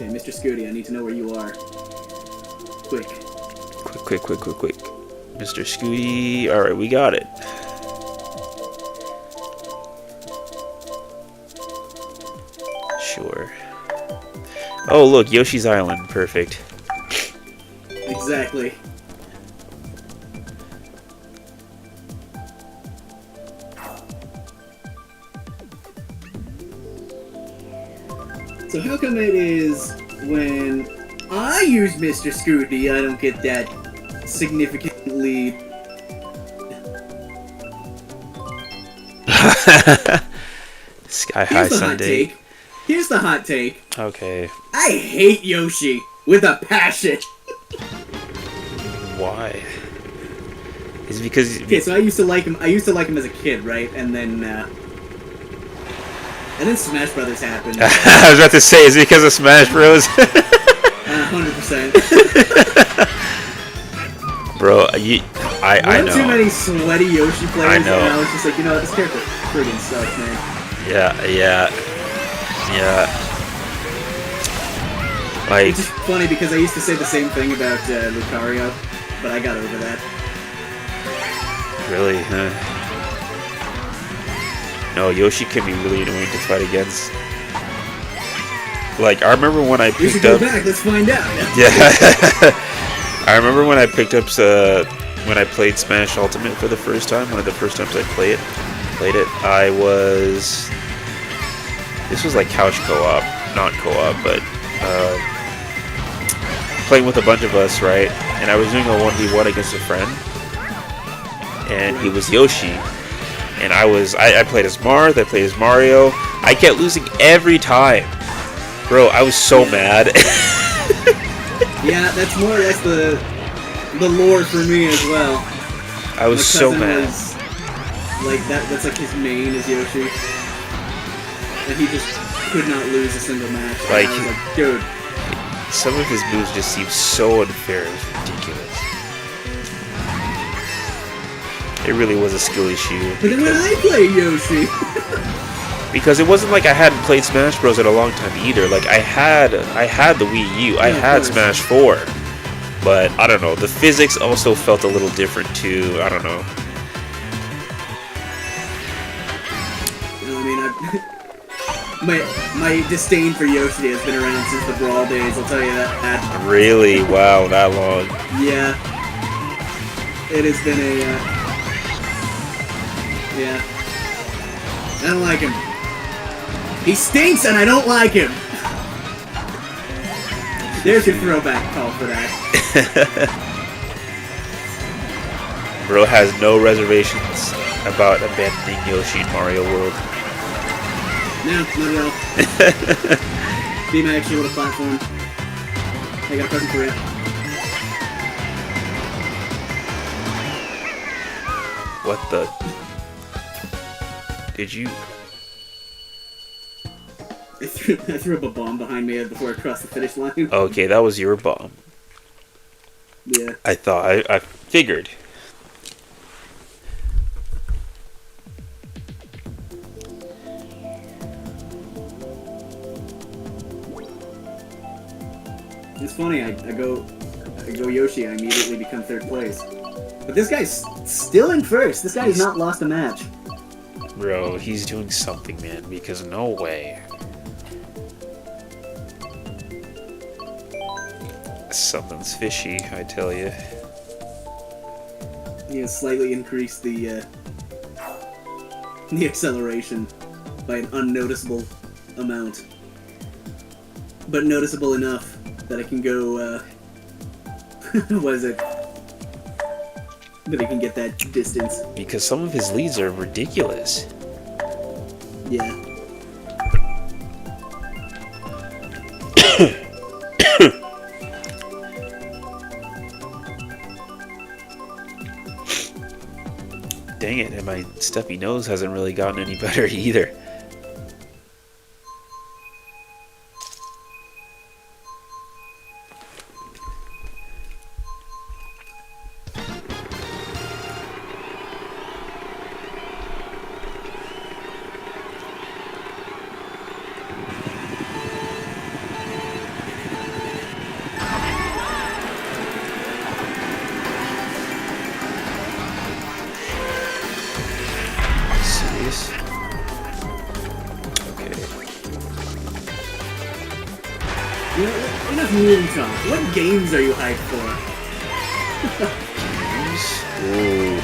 Mr. Scooty, I need to know where you are. Quick. Quick. Mr. Scooty. All right, we got it. Sure. Oh, look, Yoshi's Island. Perfect. Exactly. So how come it is when I use Mr. Scooty, I don't get that significantly... Sky High Sunday. Here's the hot take. Okay. I hate Yoshi with a passion. Why? Is it because... Okay, so I used to like him as a kid, right? And then Smash Brothers happened. I was about to say, is it because of Smash Bros? 100%. Bro, I know. Too many sweaty Yoshi players, I know. and I was just like, you know, this character friggin' sucks, man. Yeah. Like, It's just funny because I used to say the same thing about Lucario, but I got over that. really, huh? No, Yoshi can be really annoying to fight against. Like, I remember when I We should picked go up. back. Let's find out. Yeah. I remember when I picked up when I played Smash Ultimate for the first time. One of the first times I played it. I was. This was like couch co-op, not co-op, but playing with a bunch of us, right? And I was doing a 1v1 against a friend, and he was Yoshi. And I played as Marth, I played as Mario. I kept losing every time. Bro, I was so mad. Yeah, that's more or less the lore for me as well. I was so mad. Like that's like his main is Yoshi. And he just could not lose a single match. And Like, I was like, dude. Some of his moves just seem so unfair, it's ridiculous. It really was a skill issue. But then when I play Yoshi, because it wasn't like I hadn't played Smash Bros in a long time either. Like I had the Wii U, I had Smash 4, but I don't know. The physics also felt a little different too. I don't know. I mean, my disdain for Yoshi has been around since the Brawl days. I'll tell you that. Really? Wow, that long. Yeah, it has been a. Yeah, I don't like him. He stinks, and I don't like him. There's your throwback call for that. Bro has no reservations about abandoning Yoshi in Mario World. No, not at all. Be my extra little platform. I got a present for you. What the? Did you? I threw up a bomb behind me before I crossed the finish line. Okay, that was your bomb. Yeah. I thought. I figured. It's funny. I go Yoshi. I immediately become third place. But this guy's still in first. This guy has not lost a match. Bro, he's doing something, man, because no way. Something's fishy, I tell you. He has slightly increased the acceleration by an unnoticeable amount. But noticeable enough that I can go, what is it? That I can get that distance. Because some of his leads are ridiculous. Yeah. Dang it, and my stuffy nose hasn't really gotten any better either. Enough movie talk. What games are you hyped for? Games? Ooh.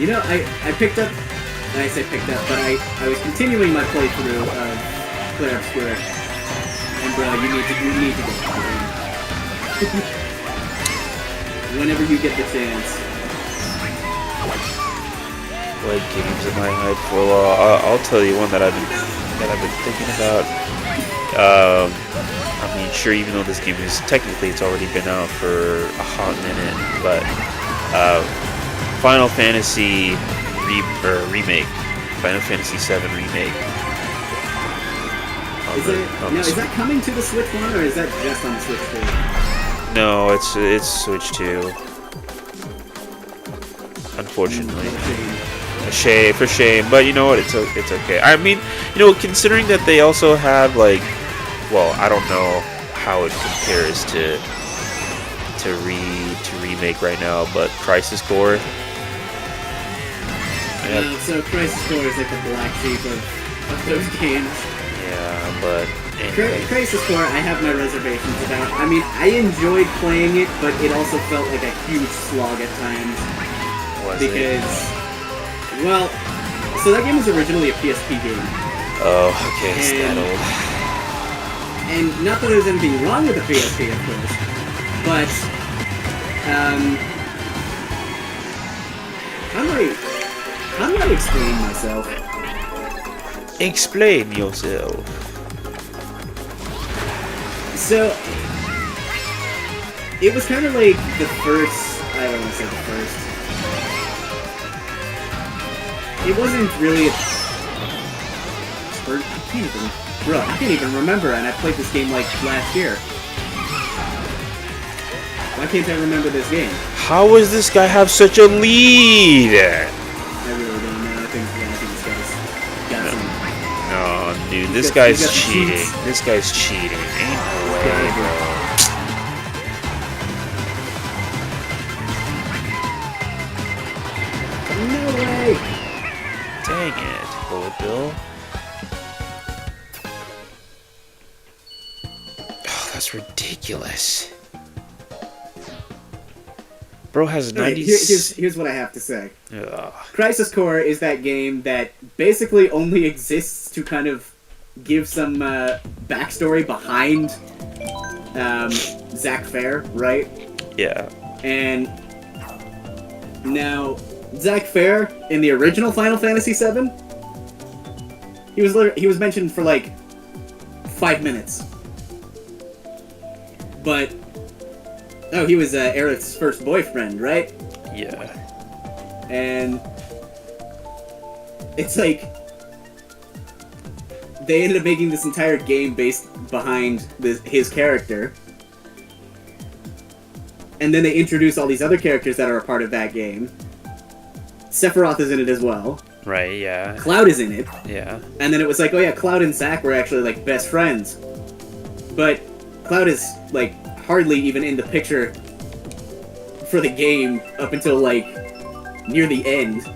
You know, I picked up, I say picked up, but I was continuing my playthrough of Claire Obscura. And bro, you need to get it. Whenever you get the chance. What games am I hyped for? Well, I'll tell you one that I've been thinking about. I mean, sure, even though this game is technically it's already been out for a hot minute, but Final Fantasy remake, Final Fantasy VII remake. Is that coming to the Switch one, or is that just on the Switch 2? No, it's Switch 2. Unfortunately. A shame, for shame, but you know what? It's okay. I mean, you know, considering that they also have like, well, I don't know how it compares to remake right now, but Crisis Core. So Crisis Core is like the black sheep of those games. Yeah, but Anyway. Crisis Core, I have my reservations about. I mean, I enjoyed playing it, but it also felt like a huge slog at times. Was because, it? well, so that game was originally a PSP game. Oh, okay, it's that old. And not that there's anything wrong with the PSP, of course, but, how do I explain myself? Explain yourself. So, it was kind of like the first, I don't want to say the first. It wasn't really I can't even remember, and I played this game like last year. Why can't I remember this game? How does this guy have such a lead? I really don't know. I think this guy's got some... No, dude, this guy's cheating. This guy's cheating. Ain't no way, bro. No way! Dang it, Bullet Bill. Oh, that's ridiculous. Bro has 90. Here's what I have to say. Ugh. Crisis Core is that game that basically only exists to kind of give some backstory behind Zack Fair, right? Yeah. And now Zack Fair in the original Final Fantasy VII, he was mentioned for like 5 minutes, but oh, he was Aerith's first boyfriend, right? Yeah. And it's like they ended up making this entire game based behind his character, and then they introduce all these other characters that are a part of that game. Sephiroth is in it as well. Right, yeah. Cloud is in it. Yeah. And then it was like, oh yeah, Cloud and Zack were actually like best friends. But Cloud is like hardly even in the picture for the game up until like near the end.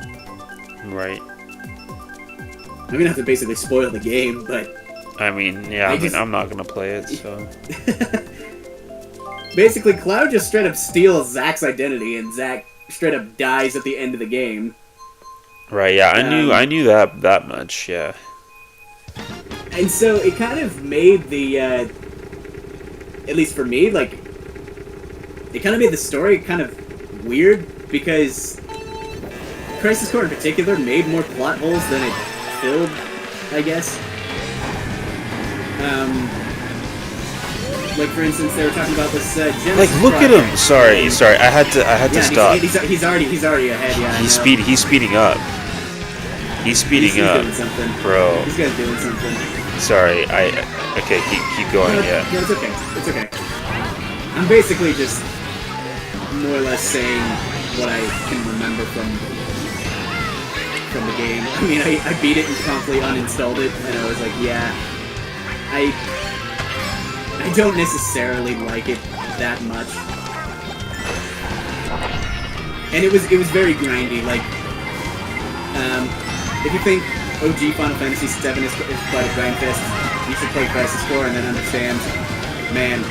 Right. I'm gonna have to basically spoil the game, but I mean, yeah, I'm not gonna play it, so. Basically, Cloud just straight up steals Zack's identity, and Zack straight up dies at the end of the game. Right, yeah, I knew that much, yeah. And so it kind of made the, at least for me, like, it kind of made the story kind of weird, because Crisis Core in particular made more plot holes than it filled, I guess. Like, for instance, they were talking about this Genesis Like, look project. at him. Sorry, I had to stop. He's already ahead. Yeah, He's speeding up. He's speeding up, doing something. bro. This guy's doing something. Sorry, okay, keep going. Yeah. No, it's okay. It's okay. I'm basically just more or less saying what I can remember from the game. I mean, I beat it and promptly uninstalled it, and I was like, yeah, I don't necessarily like it that much. And it was very grindy. Like, if you think OG Final Fantasy VII is quite a grind fest, you should play Crisis Core and then understand, man,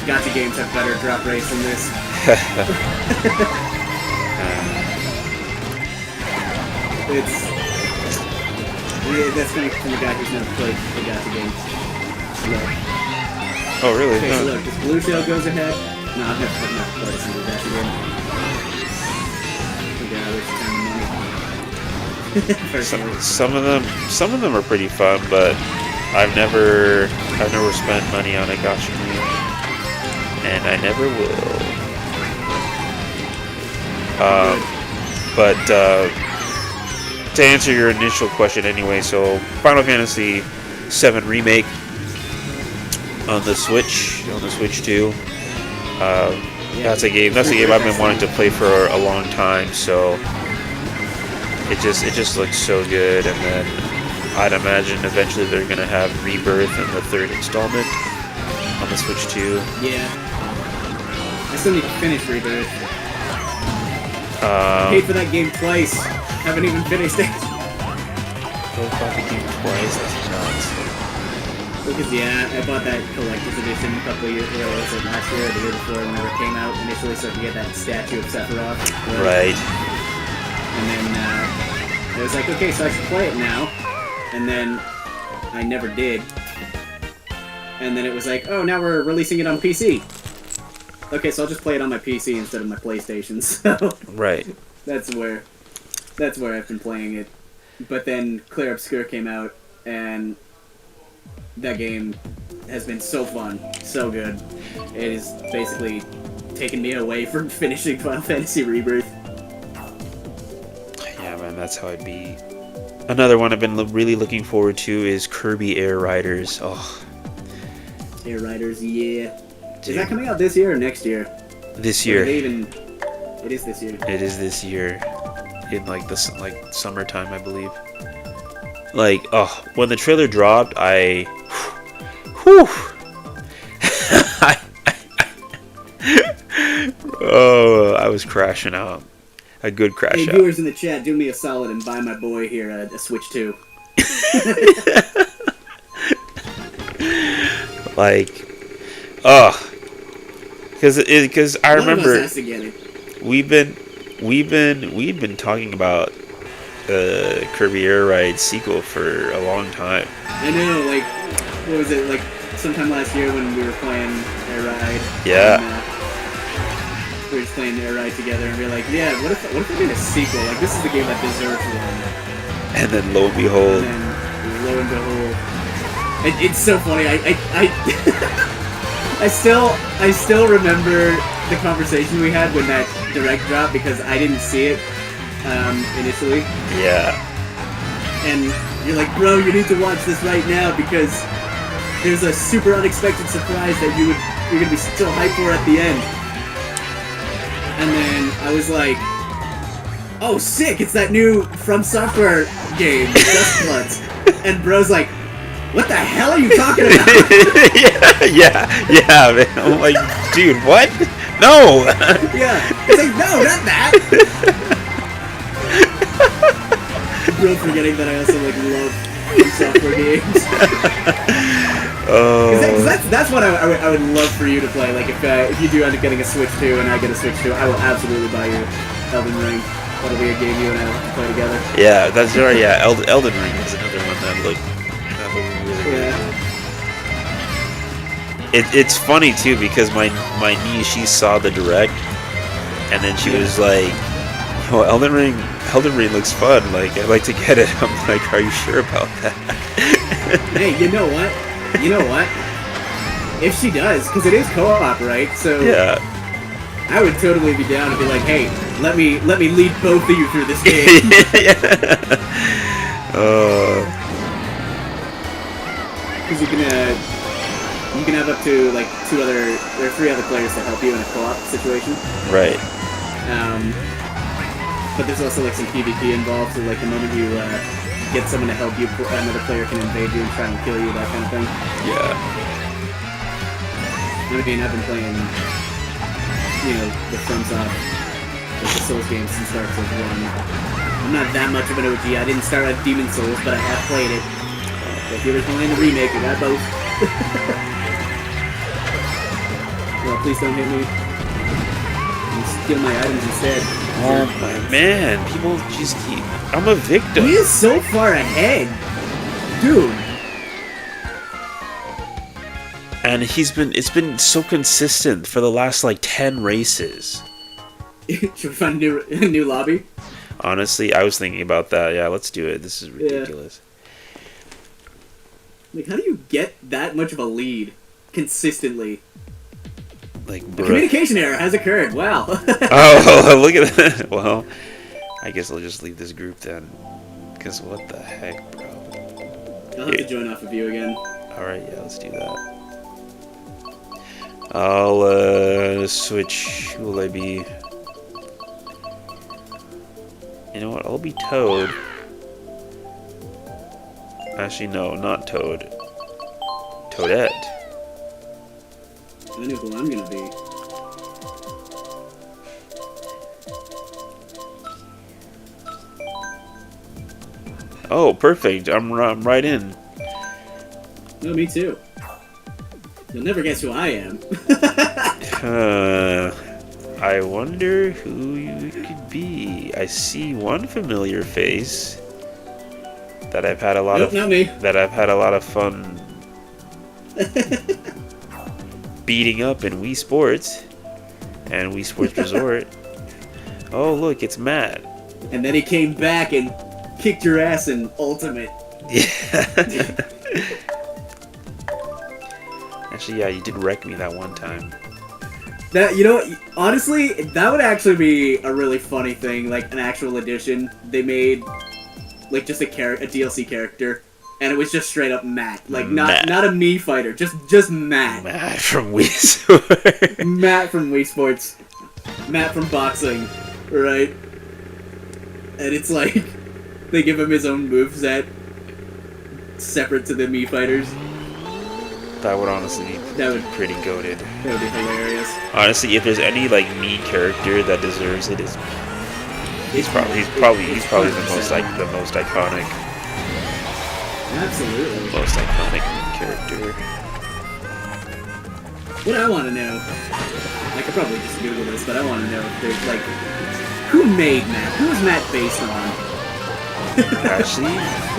gacha games have better drop rates than this. That's coming from a guy who's never played the gacha games. Look. Oh, really? Okay, so look, this blue shell goes ahead. No, I've never played a single gacha game. Okay, I waste time and money. Some of them are pretty fun, but I've never spent money on a gacha game, and I never will. But to answer your initial question, anyway, so Final Fantasy VII Remake on the Switch 2. That's a game I've been wanting to play for a long time, so it just looks so good. And then I'd imagine eventually they're gonna have Rebirth in the 3rd installment on the Switch 2. Yeah, I still need to finish Rebirth. Paid for that game twice. Haven't even finished it. Go bought the game twice. That's nuts. Because yeah, I bought that collector's edition a couple of years ago. Was it last year or the year before? Whenever it came out initially, so you get that statue of Sephiroth. Right. And then it was like, okay, so I should play it now. And then I never did. And then it was like, oh, now we're releasing it on PC. Okay, so I'll just play it on my PC instead of my PlayStation. So Right. that's where I've been playing it. But then Clair Obscur came out, and that game has been so fun, so good. It is basically taken me away from finishing Final Fantasy Rebirth. Yeah, man, that's how I'd be. Another one I've been really looking forward to is Kirby Air Riders. Oh, Air Riders, yeah. dude. Is that coming out this year or next year? This Or year. It is this year. It is this year, in like the summertime, I believe. Like, oh, when the trailer dropped, whew. Oh, I was crashing out. A good crash Hey, out. viewers in the chat, do me a solid and buy my boy here a Switch 2. Like, oh, because I One of us remember has to get it. we've been talking about the Kirby Air Ride sequel for a long time. I know, like, what was it, like, sometime last year when we were playing Air Ride? Yeah. And, we were just playing Air Ride together, and we were like, yeah, what if we made a sequel? Like, this is the game that deserves one. And then lo and behold, And then, lo and behold, it's so funny. I still remember the conversation we had when that direct dropped because I didn't see it initially. yeah, And you're like, bro, you need to watch this right now because there's a super unexpected surprise that you're gonna be so hyped for at the end. And then I was like, oh, sick! It's that new From Software game, Dust Bloods. And bro's like, what the hell are you talking about? yeah, man. I'm like, dude, what? No. Yeah, he's like, no, not that. Bro, forgetting that I also like love From Software games. Oh. That's what I would love for you to play. Like if you do end up getting a Switch 2 and I get a Switch 2, I will absolutely buy you Elden Ring. That'll be a game you and I will play together. Yeah, that's right. Yeah, Elden Ring is another one that like. That would be really good. Yeah. It's funny too because my niece, she saw the direct, and then she was like, "Oh, Elden Ring looks fun. Like, I'd like to get it." I'm like, "Are you sure about that?" Hey, you know what? If she does, because it is co-op, right? So Yeah. I would totally be down to be like, hey, let me lead both of you through this game. Because you can have up to like 3 other players to help you in a co-op situation. Right. But there's also like some PvP involved, so like the moment you get someone to help you, another player can invade you and try and kill you, that kind of thing. Yeah. I mean, I've been playing, the FromSoft, the Souls games since Dark Souls 1. I'm not that much of an OG. I didn't start at Demon Souls, but I have played it. Both the original and the remake, I got both. Well, please don't hit me. Steal my items instead. Oh my man, people just keep. I'm a victim. He is so far ahead, dude. And it's been so consistent for the last like 10 races. Should we find a new lobby? Honestly, I was thinking about that. Yeah, let's do it. This is ridiculous. Like, how do you get that much of a lead consistently? Like, A communication error has occurred. Wow. Oh, look at that. Well, I guess I'll just leave this group then. Because what the heck, bro? I'll have to join off of you again. Alright, yeah, let's do that. I'll, switch. Who will I be? You know what? I'll be Toad. Actually, no, not Toad. Toadette. I know who I'm gonna be. Oh, perfect. I'm right in. Oh, me too. You'll never guess who I am. I wonder who you could be. I see one familiar face that I've had a lot Nope, not me. of fun beating up in Wii Sports and Wii Sports Resort. Oh, look, it's Matt. And then he came back and kicked your ass in Ultimate. Yeah. Actually, yeah, you did wreck me that one time. That, you know, honestly, that would actually be a really funny thing, like an actual edition. They made, like, just a DLC character, and it was just straight up Matt. Like, not a Mii fighter, just Matt. Matt from Wii Sports. Matt from Wii Sports. Matt from boxing, right? And it's like, they give him his own moveset, separate to the Mii fighters. That would honestly be pretty goated. That would be hilarious. Honestly, if there's any like Mii character that deserves it, he's probably the most iconic. Absolutely. Most iconic Mii character. What I want to know, I could probably just Google this, but I want to know if there's like, who made Matt? Who is Matt based on? Actually,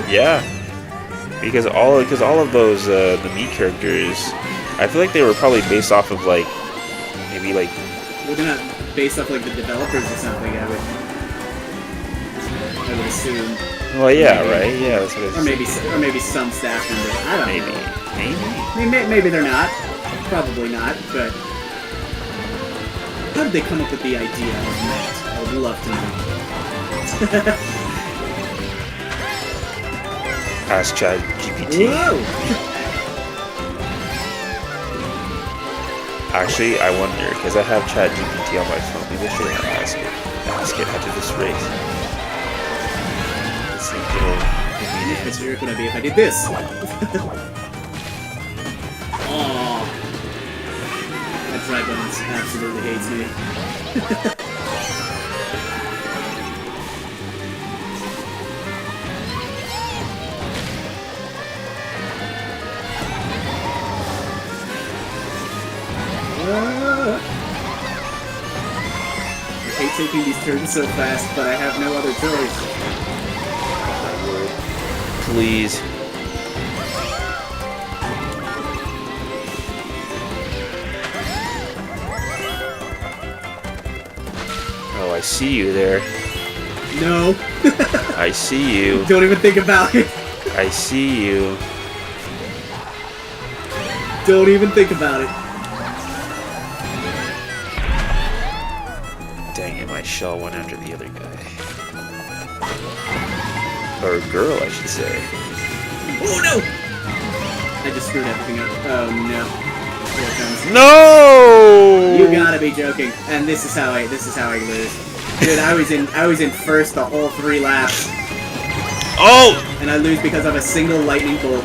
yeah. Because all of those the Mii characters, I feel like they were probably based off of like maybe like. Well, they're not based off like the developers or something. I would assume. Well, yeah, maybe. Right. Yeah, that's what it's. Or maybe some staff members. I don't know. Maybe they're not. Probably not. But how did they come up with the idea of Matt? I would love to know. Ask ChatGPT. Whoa! Actually, I wonder, because I have ChatGPT on my phone. Maybe I should ask it after this race. Let's see if it'll give me an answer. How would I be if I did this? Oh, that Dry Bones absolutely hates me. I hate taking these turns so fast, but I have no other choice. Please. Oh, I see you there. No. I see you. Don't even think about it. I see you. Don't even think about it. Dang it, my shell went under the other guy. Or girl, I should say. Oh no! I just screwed everything up. Oh no. Here it comes. No! You gotta be joking. And this is how I lose. Dude, I was in first the whole 3 laps. Oh! And I lose because of a single lightning bolt.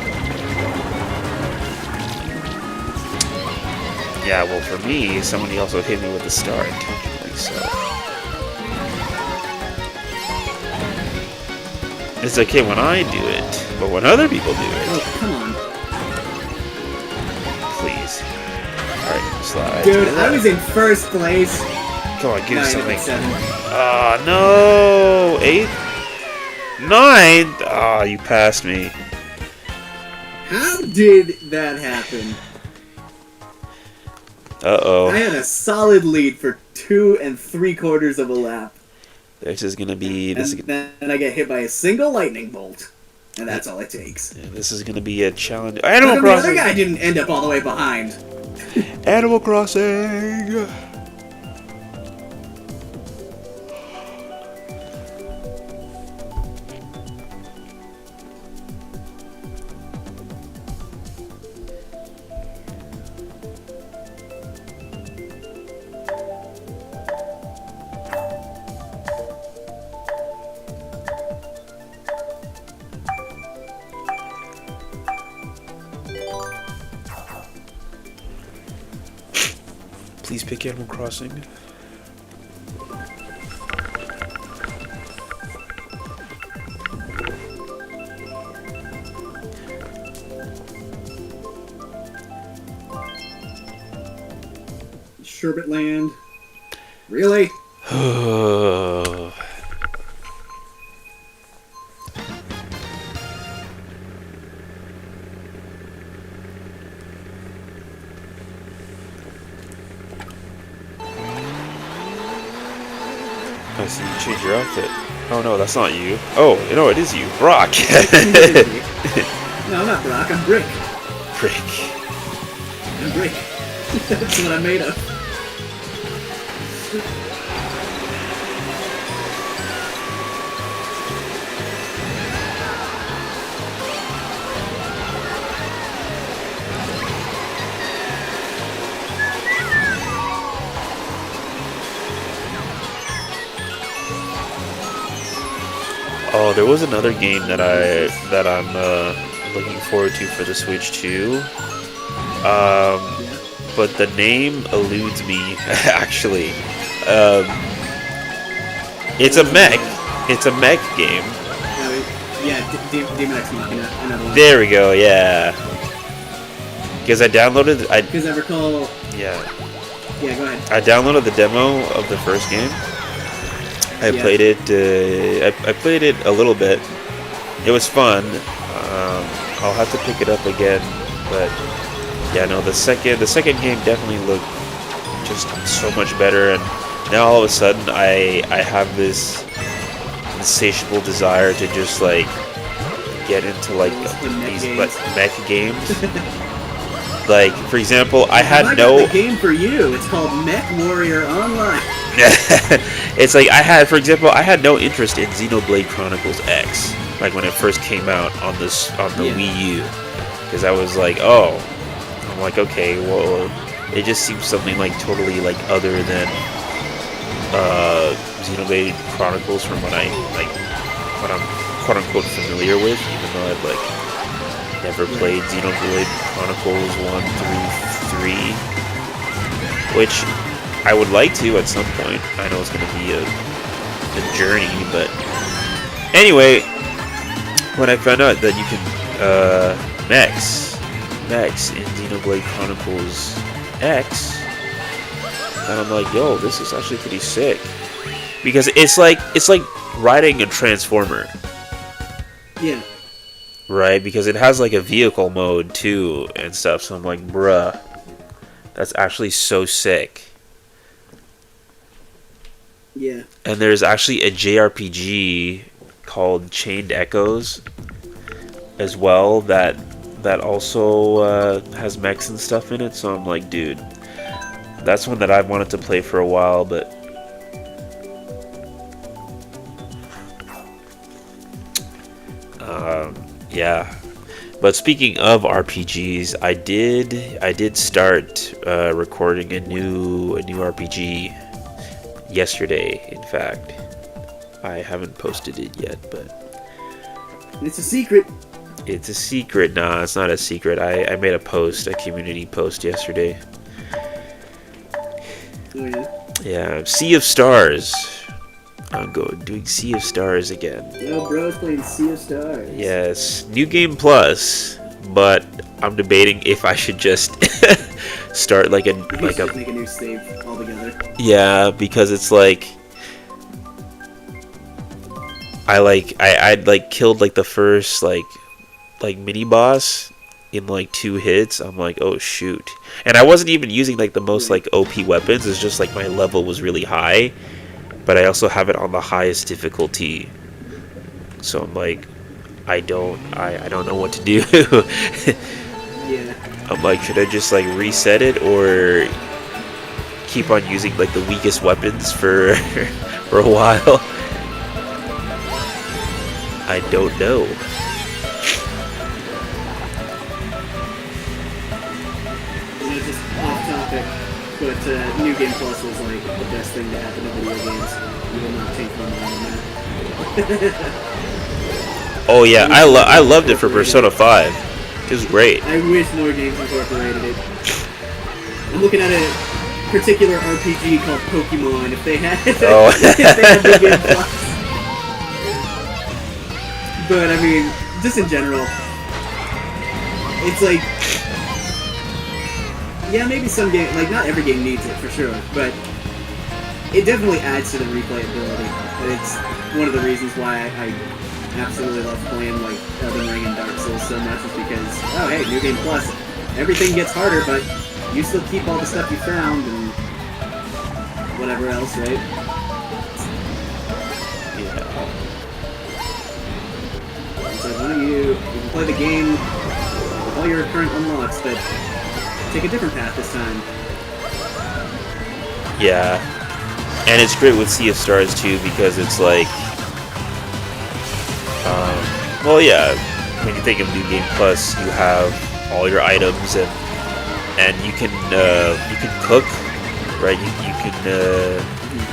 Yeah, well for me, somebody also hit me with the star intentionally, so. It's okay when I do it, but when other people do it... Oh, come on. Please. Alright, slide. Dude, I was in first place. Come on, give me something. 7. Ah, no! 8? 9? Ah, you passed me. How did that happen? Uh-oh. I had a solid lead for 2 3/4 of a lap. This is gonna be... Then I get hit by a single lightning bolt. And that's all it takes. Yeah, this is gonna be a challenge. Animal The Crossing! other guy didn't end up all the way behind. Animal Crossing! Please pick Animal Crossing. Sherbet Land. Really? I see you change your outfit. Oh no, that's not you. Oh, no, it is you. Brock! No, I'm not Brock, I'm Brick. Brick. I'm Brick. That's what I'm made of. Oh, there was another game that I'm looking forward to for the Switch too. But the name eludes me actually. It's a mech. It's a mech game. Yeah, Demon X Machina, another one. There we go. Yeah. Because I downloaded. Because I recall. Yeah. Yeah, go ahead. I downloaded the demo of the first game. I played it. I played it a little bit. It was fun. I'll have to pick it up again, but yeah, no. The second game definitely looked just so much better, and now all of a sudden I have this insatiable desire to just like get into like these mech games. Like, for example, I had the game for you. It's called Mech Warrior Online. It's like I had no interest in Xenoblade Chronicles X, like when it first came out on the Wii U, because I was like, I'm like, okay, well, it just seems something like totally like other than Xenoblade Chronicles from what I'm quote unquote familiar with, even though I've like never played Xenoblade Chronicles 1 through 3, which I would like to at some point. I know it's going to be a journey, but anyway, when I found out that you can mechs in Xenoblade Chronicles X, and I'm like, yo, this is actually pretty sick, because it's like riding a Transformer. Yeah. Right, because it has like a vehicle mode too and stuff. So I'm like, bruh, that's actually so sick. Yeah. And there's actually a JRPG called Chained Echoes as well that also has mechs and stuff in it. So I'm like, dude, that's one that I've wanted to play for a while, but yeah. But speaking of RPGs, I did start recording a new RPG yesterday. In fact, I haven't posted it yet, but it's a secret. It's a secret. Nah, it's not a secret. I made a community post yesterday. Oh yeah. Yeah, Sea of Stars. I'm doing Sea of Stars again. Yo, bro's playing Sea of Stars. Yes, New Game Plus, but I'm debating if I should just start make a new save altogether. Yeah, because it's like I killed like the first like mini boss in like 2 hits. I'm like, oh shoot, and I wasn't even using like the most like OP weapons. It's just like my level was really high. But I also have it on the highest difficulty, so I'm like, I don't know what to do. Yeah. I'm like, should I just like reset it or keep on using like the weakest weapons for a while? I don't know. Just off topic. But New Game Plus was like the best thing to happen to video games. You will not take them on that. Oh yeah, I loved it for Persona 5. It was great. I wish more games incorporated it. I'm looking at a particular RPG called Pokemon. If they had, if they had New Game Plus. But I mean, just in general, it's like Yeah, maybe some game, like not every game needs it for sure, but it definitely adds to the replayability. And it's one of the reasons why I absolutely love playing like Elden Ring and Dark Souls so much, is because, oh hey, New Game Plus, everything gets harder, but you still keep all the stuff you found and whatever else, right? Yeah. So one of you can play the game with all your current unlocks, but take a different path this time. Yeah. And it's great with Sea of Stars too, because it's like, well, yeah. When you think of New Game Plus, you have all your items, and you can cook, right? You can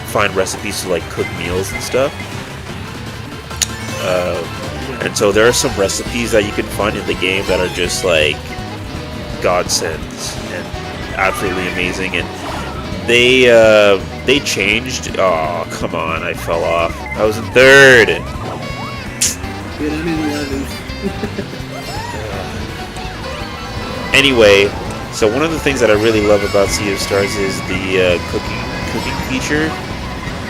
find recipes to like cook meals and stuff. And so there are some recipes that you can find in the game that are just like godsends and absolutely amazing. And they changed. Oh, come on! I fell off. I was in third. Dude, I'm in 11th. Anyway, so one of the things that I really love about Sea of Stars is the cooking feature.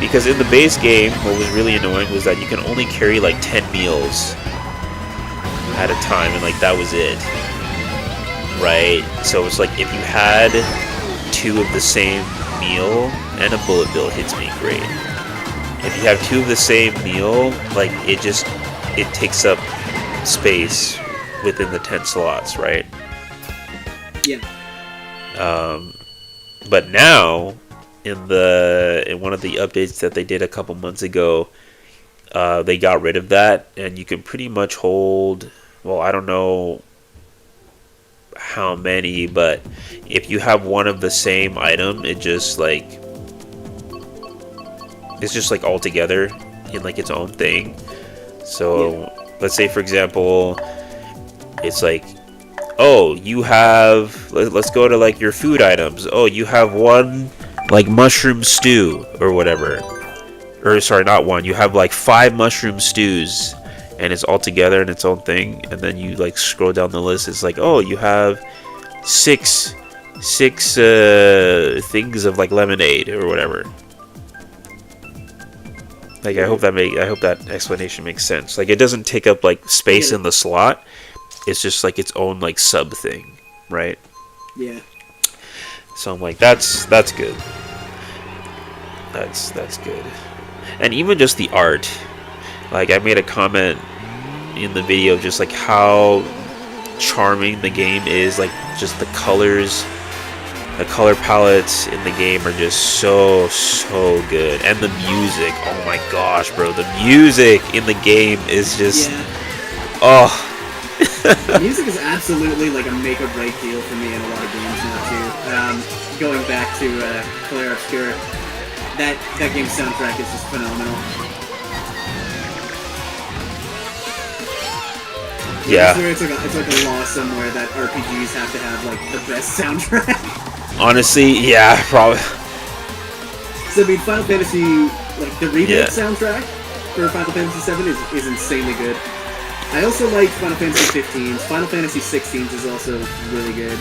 Because in the base game, what was really annoying was that you can only carry like 10 meals at a time, and like that was it. Right? So it's like if you had 2 of the same meal, and a bullet bill hits me, great. If you have 2 of the same meal, like it takes up space within the 10 slots, right? Yeah. But now, in one of the updates that they did a couple months ago, they got rid of that, and you can pretty much hold, well, I don't know how many, but if you have one of the same item, it's just like all together in like its own thing. So let's say, for example, it's like, oh, you have, let's go to like your food items. Oh, you have one like mushroom stew or whatever, or sorry, not one, you have like 5 mushroom stews, and it's all together in its own thing. And then you like scroll down the list, it's like, oh, you have 6 things of like lemonade or whatever. Like, I hope that explanation makes sense. Like, it doesn't take up like space in the slot. It's just like its own like sub thing, right? Yeah. So I'm like, that's good. That's good. And even just the art. Like, I made a comment in the video just like how charming the game is. Like, just the colors, the color palettes in the game are just so good. And the music, oh my gosh, bro, the music in the game is just oh. Music is absolutely like a make or break deal for me in a lot of games now too. Going back to Clair Obscura, that game's soundtrack is just phenomenal. Yeah. I swear it's like a law somewhere that RPGs have to have like the best soundtrack. Honestly, yeah, probably. So I mean, Final Fantasy, like the remake soundtrack for Final Fantasy VII is insanely good. I also like Final Fantasy 15. Final Fantasy 16 is also really good.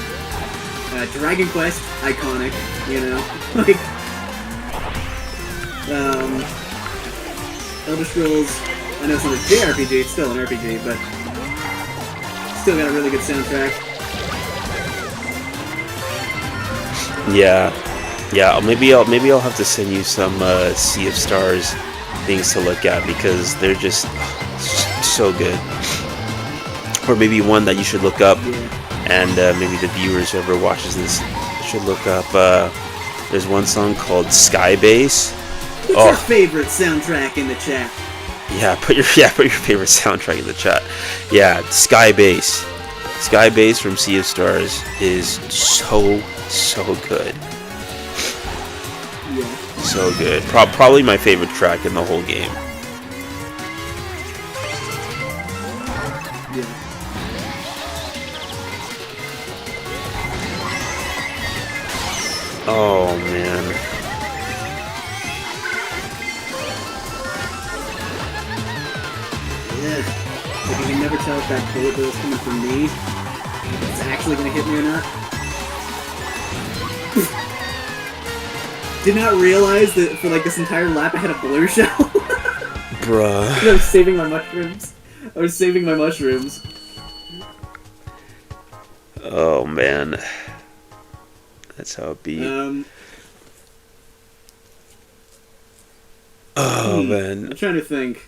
Dragon Quest, iconic, you know. Like, Elder Scrolls, I know it's not a JRPG, it's still an RPG, but still got a really good soundtrack. Yeah. Maybe I'll have to send you some Sea of Stars things to look at, because they're just so good. Or maybe one that you should look up, and maybe the viewers, whoever watches this, should look up. There's one song called Skybase. What's your favorite soundtrack in the chat? Yeah, put your favorite soundtrack in the chat. Yeah, Skybase. Skybase from Sea of Stars is so good. Yeah. So good. Probably my favorite track in the whole game. Yeah. Oh man. Yeah. Like, you can never tell if that bullet bill is coming from me, if it's actually gonna hit me or not. Did not realize that for like this entire lap I had a blur shell. Bruh. I was saving my mushrooms. Oh man. That's how it be. Oh man. I'm trying to think.